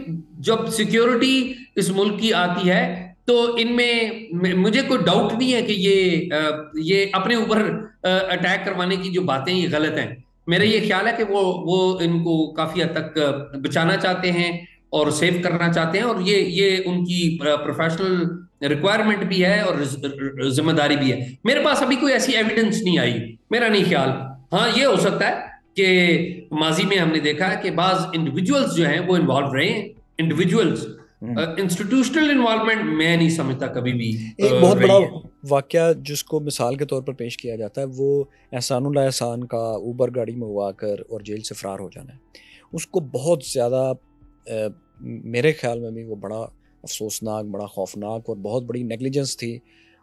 جب سیکیورٹی اس ملک کی آتی ہے تو ان میں مجھے کوئی ڈاؤٹ نہیں ہے کہ یہ اپنے اوپر اٹیک کروانے کی جو باتیں یہ غلط ہیں. میرا یہ خیال ہے کہ وہ ان کو کافی حد تک بچانا چاہتے ہیں اور سیو کرنا چاہتے ہیں، اور یہ ان کی پروفیشنل ریکوائرمنٹ بھی ہے اور ذمہ داری بھی ہے. میرے پاس ابھی کوئی ایسی ایویڈنس نہیں آئی، میرا نہیں خیال. ہاں یہ ہو سکتا ہے کہ ماضی میں ہم نے دیکھا ہے کہ بعض انڈیویجولز جو ہیں وہ انوالو رہے ہیں، انڈیویجولز. انسٹیٹیوشنل انوالومنٹ میں نہیں سمجھتا کبھی بھی ایک بہت بڑا رہی ہے. واقعہ جس کو مثال کے طور پر پیش کیا جاتا ہے وہ احسان اللہ احسان کا اوبر گاڑی میں ہوا کر اور جیل سے فرار ہو جانا ہے. اس کو بہت زیادہ میرے خیال میں بھی وہ بڑا افسوسناک، بڑا خوفناک اور بہت بڑی نیگلیجنس تھی،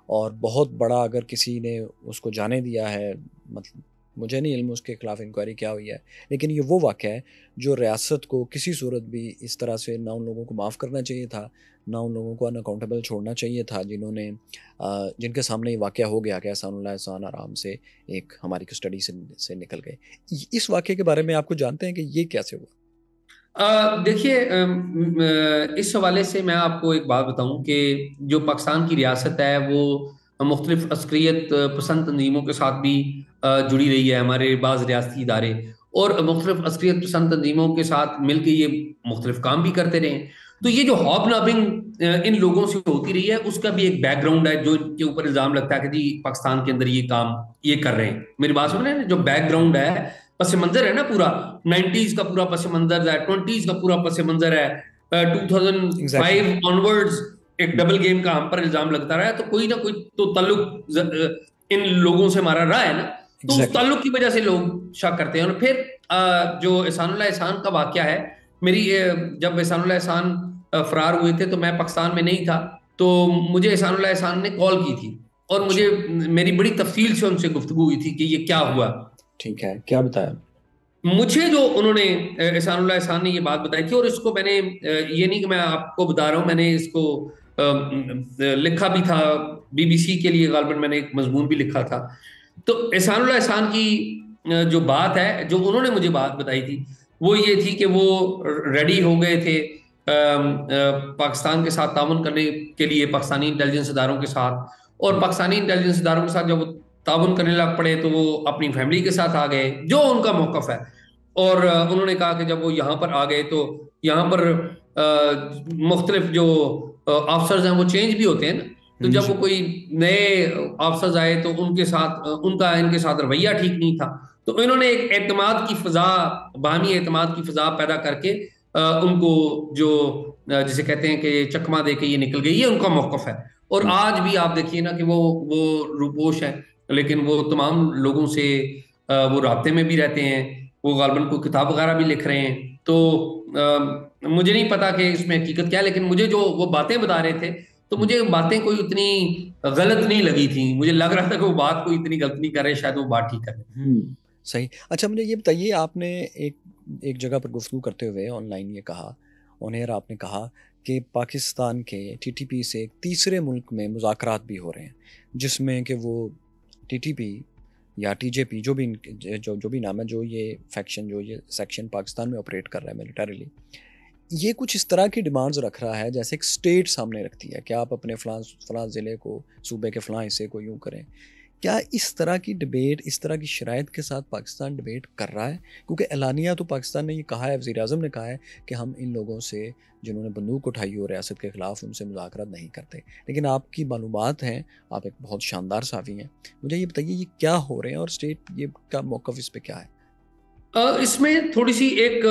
اور بہت بڑا اگر کسی نے اس کو جانے دیا ہے، مطلب مجھے نہیں علم اس کے خلاف انکوائری کیا ہوئی ہے، لیکن یہ وہ واقعہ ہے جو ریاست کو کسی صورت بھی اس طرح سے نہ ان لوگوں کو معاف کرنا چاہیے تھا، نہ ان لوگوں کو ان اکاؤنٹیبل چھوڑنا چاہیے تھا جنہوں نے جن کے سامنے یہ واقعہ ہو گیا کہ احسان اللہ احسان آرام سے ایک ہماری کسٹڈی سے نکل گئے. اس واقعے کے بارے میں آپ کو جانتے ہیں کہ یہ کیسے ہوا؟ دیکھیے، اس حوالے سے میں آپ کو ایک بات بتاؤں کہ جو پاکستان کی ریاست ہے وہ مختلف عسکریت پسند تنظیموں کے ساتھ بھی جڑی رہی ہے. ہمارے بعض ریاستی ادارے اور مختلف عسکریت پسند تنظیموں کے ساتھ مل کے یہ مختلف کام بھی کرتے رہے ہیں. تو یہ جو ہاب نابنگ ان لوگوں سے ہوتی رہی ہے اس کا بھی ایک بیک گراؤنڈ ہے جو ان کے اوپر الزام لگتا ہے کہ جی پاکستان کے اندر یہ کام یہ کر رہے ہیں. میری بات سن رہے ہیں؟ جو بیک گراؤنڈ ہے، پس منظر ہے نا، پورا 90s کا پورا پس منظر ہے، 20s کا پورا پس منظر ہے، 2005 آنورڈز ایک ڈبل گیم کا ہم پر الزام لگتا رہا ہے. تو کوئی نہ کوئی تو تعلق ان لوگوں سے ہمارا رہا ہے نا، تو اس تعلق کی وجہ سے لوگ شک کرتے ہیں. اور پھر جو احسان اللہ احسان کا واقعہ ہے، میری جب احسان اللہ احسان فرار ہوئے تھے تو میں پاکستان میں نہیں تھا، تو مجھے احسان اللہ احسان نے کال کی تھی اور مجھے میری بڑی تفصیل سے ان سے گفتگو ہوئی تھی کہ یہ کیا ہوا. ٹھیک ہے، کیا بتایا؟ مجھے جو انہوں نے احسان اللہ احسان نے یہ بات بتائی تھی، اور اس کو میں نے یہ نہیں کہ میں آپ کو بتا رہا ہوں، میں نے اس کو لکھا بھی تھا BBC کے لیے، غالباً میں نے ایک مضمون بھی لکھا تھا. تو احسان اللہ احسان کی جو بات ہے، جو انہوں نے مجھے بات بتائی تھی، وہ یہ تھی کہ وہ ریڈی ہو گئے تھے پاکستان کے ساتھ تعاون کرنے کے لیے، پاکستانی انٹیلیجنس اداروں کے ساتھ. اور پاکستانی انٹیلیجنس اداروں کے ساتھ جب وہ تعاون کرنے لگ پڑے تو وہ اپنی فیملی کے ساتھ آ گئے، جو ان کا موقف ہے. اور انہوں نے کہا کہ جب وہ یہاں پر آ گئے تو یہاں پر مختلف جو آفسرز ہیں وہ چینج بھی ہوتے ہیں نا، تو جب وہ کوئی نئے آفسرز آئے تو ان کے ساتھ ان کے ساتھ رویہ ٹھیک نہیں تھا. تو انہوں نے ایک اعتماد کی فضا، باہمی اعتماد کی فضا پیدا کر کے ان کو جو جسے کہتے ہیں کہ چکما دے کے یہ نکل گئی، یہ ان کا موقف ہے. اور آج بھی آپ دیکھیے نا کہ وہ روپوش ہے، لیکن وہ تمام لوگوں سے وہ رابطے میں بھی رہتے ہیں، وہ غالباً کوئی کتاب وغیرہ بھی لکھ رہے ہیں. تو مجھے نہیں پتا کہ اس میں حقیقت کیا ہے، لیکن مجھے جو وہ باتیں بتا رہے تھے تو مجھے باتیں کوئی اتنی غلط نہیں لگی تھی. مجھے لگ رہا تھا کہ وہ بات کوئی اتنی غلط نہیں کر رہے، شاید وہ بات ٹھیک کر رہے. صحیح. اچھا مجھے یہ بتائیے، آپ نے ایک جگہ پر گفتگو کرتے ہوئے آن لائن یہ کہا، آپ نے کہا کہ پاکستان کے TTP سے ایک تیسرے ملک میں مذاکرات بھی ہو رہے ہیں، جس میں کہ وہ TTP یا TJP جو بھی نام ہے، جو یہ فیکشن، جو یہ سیکشن پاکستان میں آپریٹ کر رہا ہے ملیٹریلی، یہ کچھ اس طرح کی ڈیمانڈز رکھ رہا ہے جیسے ایک اسٹیٹ سامنے رکھتی ہے کہ آپ اپنے فلاں ضلع کو، صوبے کے فلاں حصے کو یوں کریں. کیا اس طرح کی ڈبیٹ، اس طرح کی شرائط کے ساتھ پاکستان ڈبیٹ کر رہا ہے؟ کیونکہ اعلانیہ تو پاکستان نے یہ کہا ہے، وزیر اعظم نے کہا ہے کہ ہم ان لوگوں سے جنہوں نے بندوق اٹھائی ہو ریاست کے خلاف، ان سے مذاکرات نہیں کرتے. لیکن آپ کی معلومات ہیں، آپ ایک بہت شاندار صحافی ہیں، مجھے یہ بتائیے یہ کیا ہو رہے ہیں اور اسٹیٹ یہ کا موقف اس پہ کیا ہے؟ اس میں تھوڑی سی ایک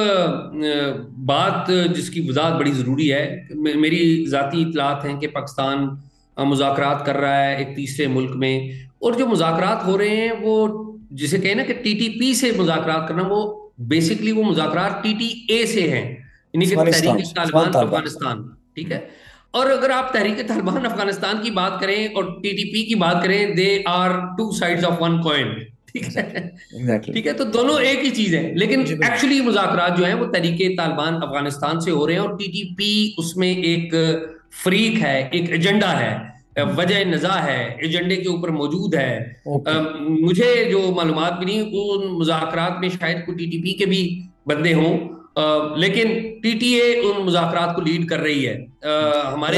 بات جس کی وضاحت بڑی ضروری ہے. میری ذاتی اطلاعات ہیں کہ پاکستان مذاکرات کر رہا ہے ایک تیسرے ملک میں، اور جو مذاکرات ہو رہے ہیں وہ جسے کہیں نا کہ TTP سے مذاکرات کرنا، وہ بیسکلی وہ مذاکرات TTA سے ہیں، یعنی کہ تحریک طالبان افغانستان. ٹھیک ہے. اور اگر آپ تحریک طالبان افغانستان کی بات کریں اور TTP کی بات کریں، they are two sides of one coin. ٹھیک ہے. تو دونوں ایک ہی چیز ہے، لیکن ایکچولی مذاکرات جو ہیں وہ تحریک طالبان افغانستان سے ہو رہے ہیں، اور TTP اس میں ایک فریق ہے، ایک ایجنڈا ہے، وجہ نزاع ہے، ایجنڈے کے اوپر موجود ہے. مجھے جو معلومات بھی نہیں، ان مذاکرات میں شاید کوئی TTP کے بھی بندے ہوں، لیکن PTA ان مذاکرات کو لیڈ کر رہی ہے. ہمارے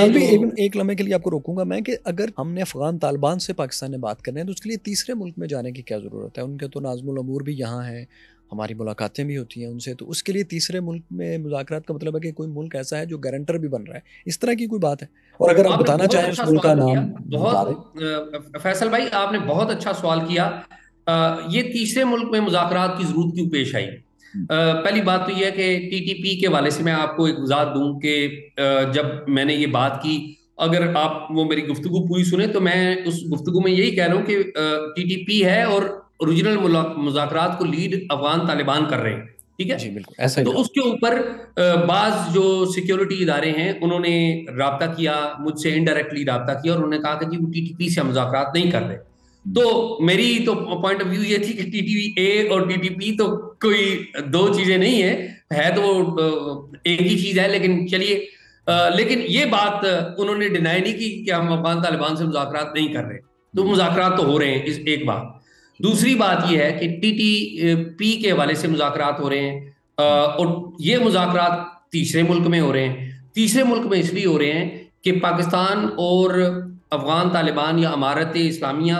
ایک لمحے کے لیے آپ کو روکوں گا میں کہ اگر ہم نے افغان طالبان سے پاکستان نے بات کرنا ہے تو اس کے لیے تیسرے ملک میں جانے کی کیا ضرورت ہے؟ ان کے تو ناظم الامور بھی یہاں ہیں، ہماری ملاقاتیں بھی ہوتی ہیں ان سے، تو اس کے لیے تیسرے ملک میں مذاکرات کا مطلب ہے کہ کوئی ملک ایسا ہے جو گارنٹر بھی بن رہا ہے، اس طرح کی کوئی بات ہے؟ اور اگر آپ آپ نے بتانا بہت چاہیں اس اچھا ملک کا سوال کیا، نام بتا دیں۔ بہت فیصل بھائی آپ نے بہت اچھا سوال کیا۔ یہ تیسرے ملک میں مذاکرات کی ضرورت کیوں پیش آئی؟ پہلی بات تو یہ ہے کہ ٹی ٹی پی کے حوالے سے میں آپ کو ایک وضاحت دوں کہ جب میں نے یہ بات کی، اگر آپ وہ میری گفتگو پوری سنیں تو میں اس گفتگو میں یہی کہہ رہا ہوں کہ ٹی ٹی پی ہے اور اوریجنل مذاکرات کو لیڈ افغان طالبان کر رہے ہیں، ٹھیک ہے؟ جی بالکل ایسا ہی تو تھا۔ اس کے اوپر بعض جو سیکیورٹی ادارے ہیں انہوں نے رابطہ کیا مجھ سے، انڈائریکٹلی رابطہ کیا، اور انہوں نے کہا کہ جی وہ ٹی ٹی پی سے مذاکرات نہیں کر رہے۔ تو میری تو پوائنٹ آف ویو یہ تھی کہ ٹی ٹی پی اے اور ٹی ٹی پی تو کوئی دو چیزیں نہیں ہے تو وہ ایک ہی چیز ہے، لیکن چلیے، لیکن یہ بات انہوں نے ڈینائی نہیں کی کہ ہم افغان طالبان سے مذاکرات نہیں کر رہے، تو مذاکرات تو ہو رہے ہیں، اس ایک بات۔ دوسری بات یہ ہے کہ ٹی ٹی پی کے حوالے سے مذاکرات ہو رہے ہیں، اور یہ مذاکرات تیسرے ملک میں ہو رہے ہیں۔ تیسرے ملک میں اس لیے ہو رہے ہیں کہ پاکستان اور افغان طالبان یا امارت اسلامیہ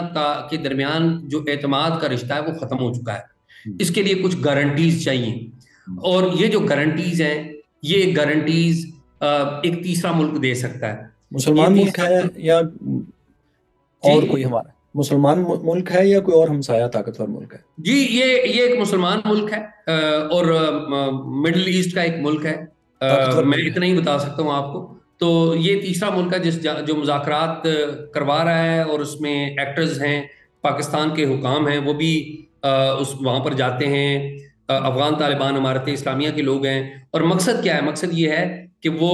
کے درمیان جو اعتماد کا رشتہ ہے وہ ختم ہو چکا ہے۔ اس کے لیے کچھ گارنٹیز چاہیے، اور یہ جو گارنٹیز ہیں یہ گارنٹیز ایک تیسرا ملک دے سکتا ہے۔ یہ مسلمان ملک تیسرا ہے یا اور جی کوئی ہمارا مسلمان ملک ہے یا کوئی اور ہمسایہ طاقتور ملک ہے؟ جی یہ ایک مسلمان ملک ہے، اور مڈل ایسٹ کا ایک ملک ہے، طاقتور میں ملک ہے؟ اتنا ہی بتا سکتا ہوں آپ کو۔ تو یہ تیسرا ملک ہے جو مذاکرات کروا رہا ہے، اور اس میں ایکٹرز ہیں، پاکستان کے حکام ہیں، وہ بھی وہاں پر جاتے ہیں، افغان طالبان امارت اسلامیہ کے لوگ ہیں۔ اور مقصد کیا ہے؟ مقصد یہ ہے کہ وہ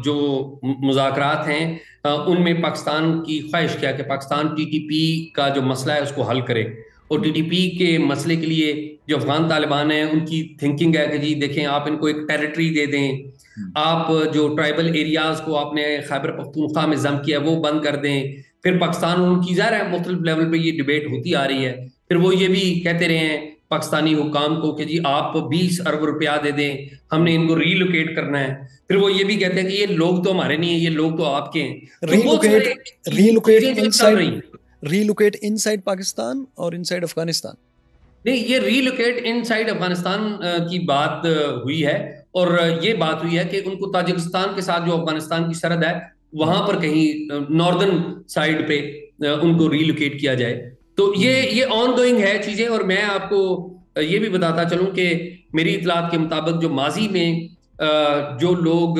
جو مذاکرات ہیں ان میں پاکستان کی خواہش کیا کہ پاکستان ٹی ٹی پی کا جو مسئلہ ہے اس کو حل کرے، اور ٹی ٹی پی کے مسئلے کے لیے جو افغان طالبان ہیں ان کی تھنکنگ ہے کہ جی دیکھیں آپ ان کو ایک ٹیریٹری دے دیں، آپ جو ٹرائبل ایریاز کو آپ نے خیبر پختونخوا میں ضم کیا وہ بند کر دیں۔ پھر پاکستان ان کی ظاہر ہے مختلف لیول پہ یہ ڈیبیٹ ہوتی آ رہی ہے، پھر وہ یہ بھی کہتے رہے ہیں پاکستانی حکام کو کہ جی آپ 20 ارب روپیہ دے دیں، ہم نے ان کو ری لوکیٹ کرنا ہے۔ پھر وہ یہ بھی کہتے ہیں کہ یہ لوگ تو ہمارے نہیں ہیں، یہ لوگ تو آپ کے ہیں۔ تو بہت سارے چیزیں جو چل رہی ہیں، ری لوکیٹ ان سائڈ پاکستان اور ان سائڈ افغانستان؟ نہیں، یہ ری لوکیٹ ان سائڈ افغانستان کی بات ہوئی ہے، اور یہ بات ہوئی ہے کہ ان کو تاجکستان کے ساتھ جو افغانستان کی سرحد ہے وہاں پر کہیں ناردرن سائڈ پہ ان کو ری لوکیٹ کیا جائے۔ تو یہ آن گوئنگ ہے چیزیں، اور میں آپ کو یہ بھی بتاتا چلوں کہ میری اطلاعات کے مطابق جو ماضی میں جو لوگ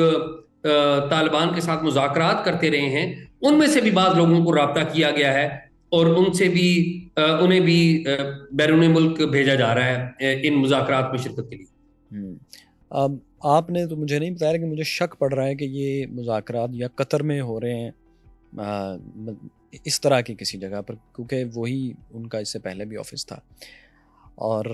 طالبان کے ساتھ مذاکرات کرتے رہے ہیں ان میں سے بھی بعض لوگوں کو رابطہ کیا گیا ہے، اور ان سے بھی انہیں بھی بیرون ملک بھیجا جا رہا ہے ان مذاکرات میں شرکت کے لیے۔ اب آپ نے تو مجھے نہیں بتایا، کہ مجھے شک پڑ رہا ہے کہ یہ مذاکرات یا قطر میں ہو رہے ہیں اس طرح کی کسی جگہ پر، کیونکہ وہی ان کا اس سے پہلے بھی آفس تھا، اور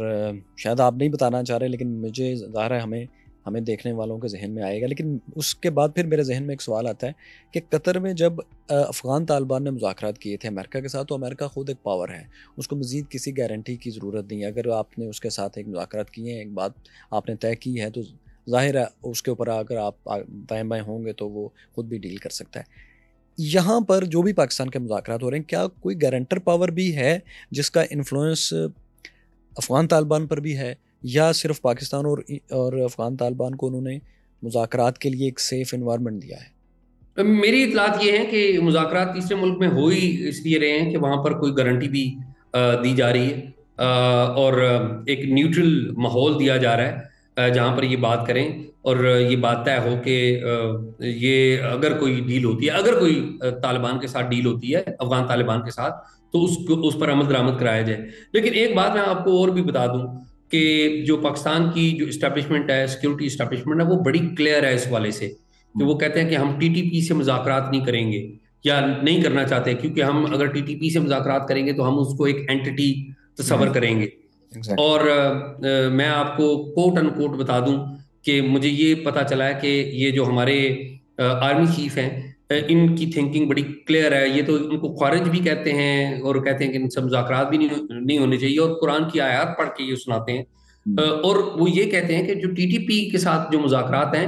شاید آپ نہیں بتانا چاہ رہے، لیکن مجھے ظاہر ہے ہمیں دیکھنے والوں کے ذہن میں آئے گا۔ لیکن اس کے بعد پھر میرے ذہن میں ایک سوال آتا ہے کہ قطر میں جب افغان طالبان نے مذاکرات کیے تھے امریکہ کے ساتھ، تو امریکہ خود ایک پاور ہے، اس کو مزید کسی گارنٹی کی ضرورت نہیں ہے۔ اگر آپ نے اس کے ساتھ ایک مذاکرات کیے ہیں، ایک بات آپ نے طے کی ہے، تو ظاہر ہے اس کے اوپر اگر آپ دائیں بائیں ہوں گے تو وہ خود بھی ڈیل کر سکتا ہے۔ یہاں پر جو بھی پاکستان کے مذاکرات ہو رہے ہیں، کیا کوئی گارنٹر پاور بھی ہے جس کا انفلوئنس افغان طالبان پر بھی ہے، یا صرف پاکستان اور افغان طالبان کو انہوں نے مذاکرات کے لیے ایک سیف انوائرمنٹ دیا ہے؟ میری اطلاعات یہ ہے کہ مذاکرات تیسرے ملک میں ہو ہی اس لیے رہے ہیں کہ وہاں پر کوئی گارنٹی بھی دی جا رہی ہے، اور ایک نیوٹرل ماحول دیا جا رہا ہے جہاں پر یہ بات کریں، اور یہ بات طے ہو کہ یہ اگر کوئی ڈیل ہوتی ہے، اگر کوئی طالبان کے ساتھ ڈیل ہوتی ہے افغان طالبان کے ساتھ، تو اس پر عمل درآمد کرایا جائے۔ لیکن ایک بات میں آپ کو اور بھی بتا دوں کہ جو پاکستان کی جو اسٹیبلشمنٹ ہے، سیکورٹی اسٹیبلشمنٹ ہے، وہ بڑی کلیئر ہے اس والے سے، کہ وہ کہتے ہیں کہ ہم ٹی ٹی پی سے مذاکرات نہیں کریں گے یا نہیں کرنا چاہتے، کیونکہ ہم اگر ٹی ٹی پی سے مذاکرات کریں گے تو ہم اس کو ایک اینٹی تصور کریں گے۔ اور میں آپ کو کوٹ ان کوٹ بتا دوں کہ مجھے یہ پتا چلا ہے کہ یہ جو ہمارے آرمی چیف ہیں ان کی تھنکنگ بڑی کلیئر ہے۔ یہ تو ان کو خارج بھی کہتے ہیں، اور کہتے ہیں کہ ان سے مذاکرات بھی نہیں ہونے چاہیے، اور قرآن کی آیات پڑھ کے یہ سناتے ہیں، اور وہ یہ کہتے ہیں کہ جو ٹی ٹی پی کے ساتھ جو مذاکرات ہیں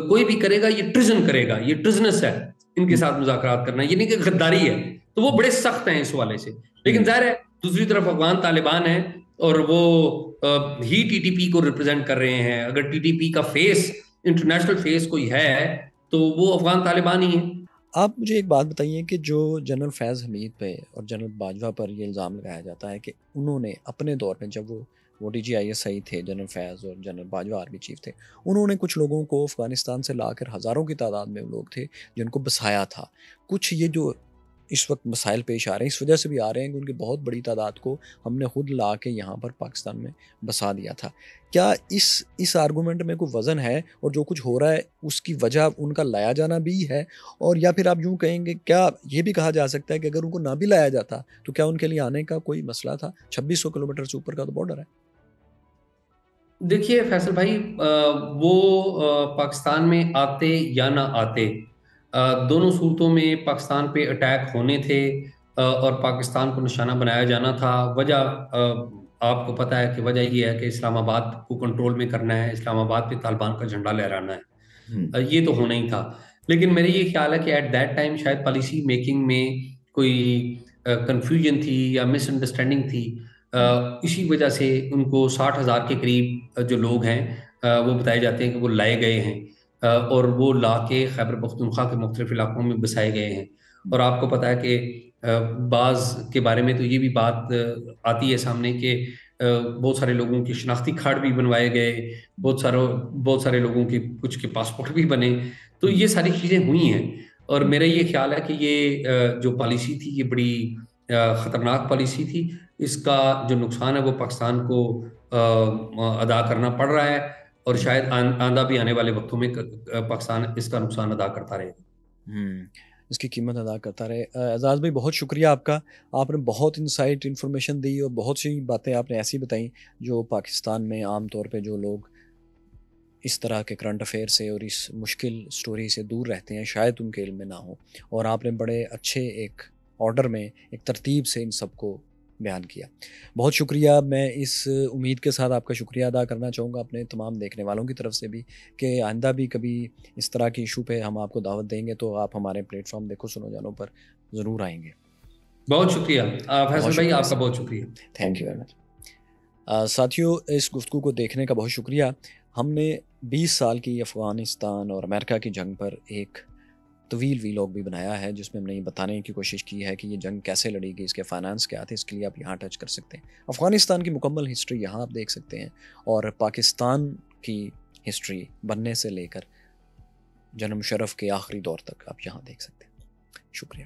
کوئی بھی کرے گا یہ ٹریزن کرے گا، یہ ٹریزنس ہے ان کے ساتھ مذاکرات کرنا، یہ نہیں کہ غداری ہے۔ تو وہ بڑے سخت ہیں اس والے سے۔ لیکن ظاہر ہے دوسری طرف افغان طالبان ہیں، اور وہ ہی ٹی ٹی پی کو ریپرزینٹ کر رہے ہیں. اگر ٹی ٹی پی کا فیس انٹرنیشنل فیس کوئی ہے تو وہ افغان طالبان ہی ہیں. آپ مجھے ایک بات بتائیے کہ جو جنرل فیض حمید پہ اور جنرل باجوہ پر یہ الزام لگایا جاتا ہے کہ انہوں نے اپنے دور میں، جب وہ D G I S I تھے، جنرل فیض اور جنرل باجوہ آرمی چیف تھے، انہوں نے کچھ لوگوں کو افغانستان سے لا کر، ہزاروں کی تعداد میں لوگ تھے جن کو بسایا تھا. کچھ یہ جو اس وقت مسائل پیش آ رہے ہیں اس وجہ سے بھی آ رہے ہیں کہ ان کی بہت بڑی تعداد کو ہم نے خود لا کے یہاں پر پاکستان میں بسا دیا تھا. کیا اس آرگومنٹ میں کوئی وزن ہے، اور جو کچھ ہو رہا ہے اس کی وجہ ان کا لایا جانا بھی ہے؟ اور یا پھر آپ یوں کہیں گے، کیا یہ بھی کہا جا سکتا ہے کہ اگر ان کو نہ بھی لایا جاتا تو کیا ان کے لیے آنے کا کوئی مسئلہ تھا؟ 2600 کلومیٹر سے اوپر کا تو بارڈر ہے. دیکھیے فیصل بھائی، وہ پاکستان میں آتے یا نہ آتے، دونوں صورتوں میں پاکستان پہ اٹیک ہونے تھے اور پاکستان کو نشانہ بنایا جانا تھا. وجہ آپ کو پتہ ہے کہ وجہ یہ ہے کہ اسلام آباد کو کنٹرول میں کرنا ہے، اسلام آباد پہ طالبان کا جھنڈا لہرانا ہے. یہ تو ہونا ہی تھا. لیکن میرے یہ خیال ہے کہ ایٹ دیٹ ٹائم شاید پالیسی میکنگ میں کوئی کنفیوژن تھی یا مس انڈرسٹینڈنگ تھی. اسی وجہ سے ان کو 60,000 کے قریب جو لوگ ہیں وہ بتائے جاتے ہیں کہ وہ لائے گئے ہیں اور وہ لا کے خیبر پختونخوا کے مختلف علاقوں میں بسائے گئے ہیں. اور آپ کو پتہ ہے کہ بعض کے بارے میں تو یہ بھی بات آتی ہے سامنے کہ بہت سارے لوگوں کی شناختی کارڈ بھی بنوائے گئے، بہت سارے لوگوں کے کچھ کے پاسپورٹ بھی بنے. تو یہ ساری چیزیں ہوئی ہیں. اور میرا یہ خیال ہے کہ یہ جو پالیسی تھی یہ بڑی خطرناک پالیسی تھی. اس کا جو نقصان ہے وہ پاکستان کو ادا کرنا پڑ رہا ہے، اور شاید آئندہ بھی آنے والے وقتوں میں پاکستان اس کا نقصان ادا کرتا رہے گا. اس کی قیمت ادا کرتا رہے. اعزاز بھائی، بہت شکریہ آپ کا. آپ نے بہت انسائٹ انفارمیشن دی اور بہت سی باتیں آپ نے ایسی بتائیں جو پاکستان میں عام طور پہ جو لوگ اس طرح کے کرنٹ افیئر سے اور اس مشکل سٹوری سے دور رہتے ہیں شاید ان کے علم میں نہ ہو، اور آپ نے بڑے اچھے ایک آرڈر میں، ایک ترتیب سے ان سب کو بیان کیا. بہت شکریہ. میں اس امید کے ساتھ آپ کا شکریہ ادا کرنا چاہوں گا اپنے تمام دیکھنے والوں کی طرف سے بھی کہ آئندہ بھی کبھی اس طرح کی ایشو پہ ہم آپ کو دعوت دیں گے تو آپ ہمارے پلیٹ فارم دیکھو سنو جانو پر ضرور آئیں گے. بہت شکریہ فیصل بھائی، آپ کا سر. بہت شکریہ. Thank you very much. ساتھیوں، اس گفتگو کو دیکھنے کا بہت شکریہ. ہم نے 20 سال کی افغانستان اور امریکہ کی جنگ پر ایک طویل ویلاگ بھی بنایا ہے جس میں ہم نے یہ بتانے کی کوشش کی ہے کہ یہ جنگ کیسے لڑی گئی، اس کے فائنانس کیا تھے. اس کے لیے آپ یہاں ٹچ کر سکتے ہیں. افغانستان کی مکمل ہسٹری یہاں آپ دیکھ سکتے ہیں، اور پاکستان کی ہسٹری بننے سے لے کر جنرل مشرف کے آخری دور تک آپ یہاں دیکھ سکتے ہیں. شکریہ.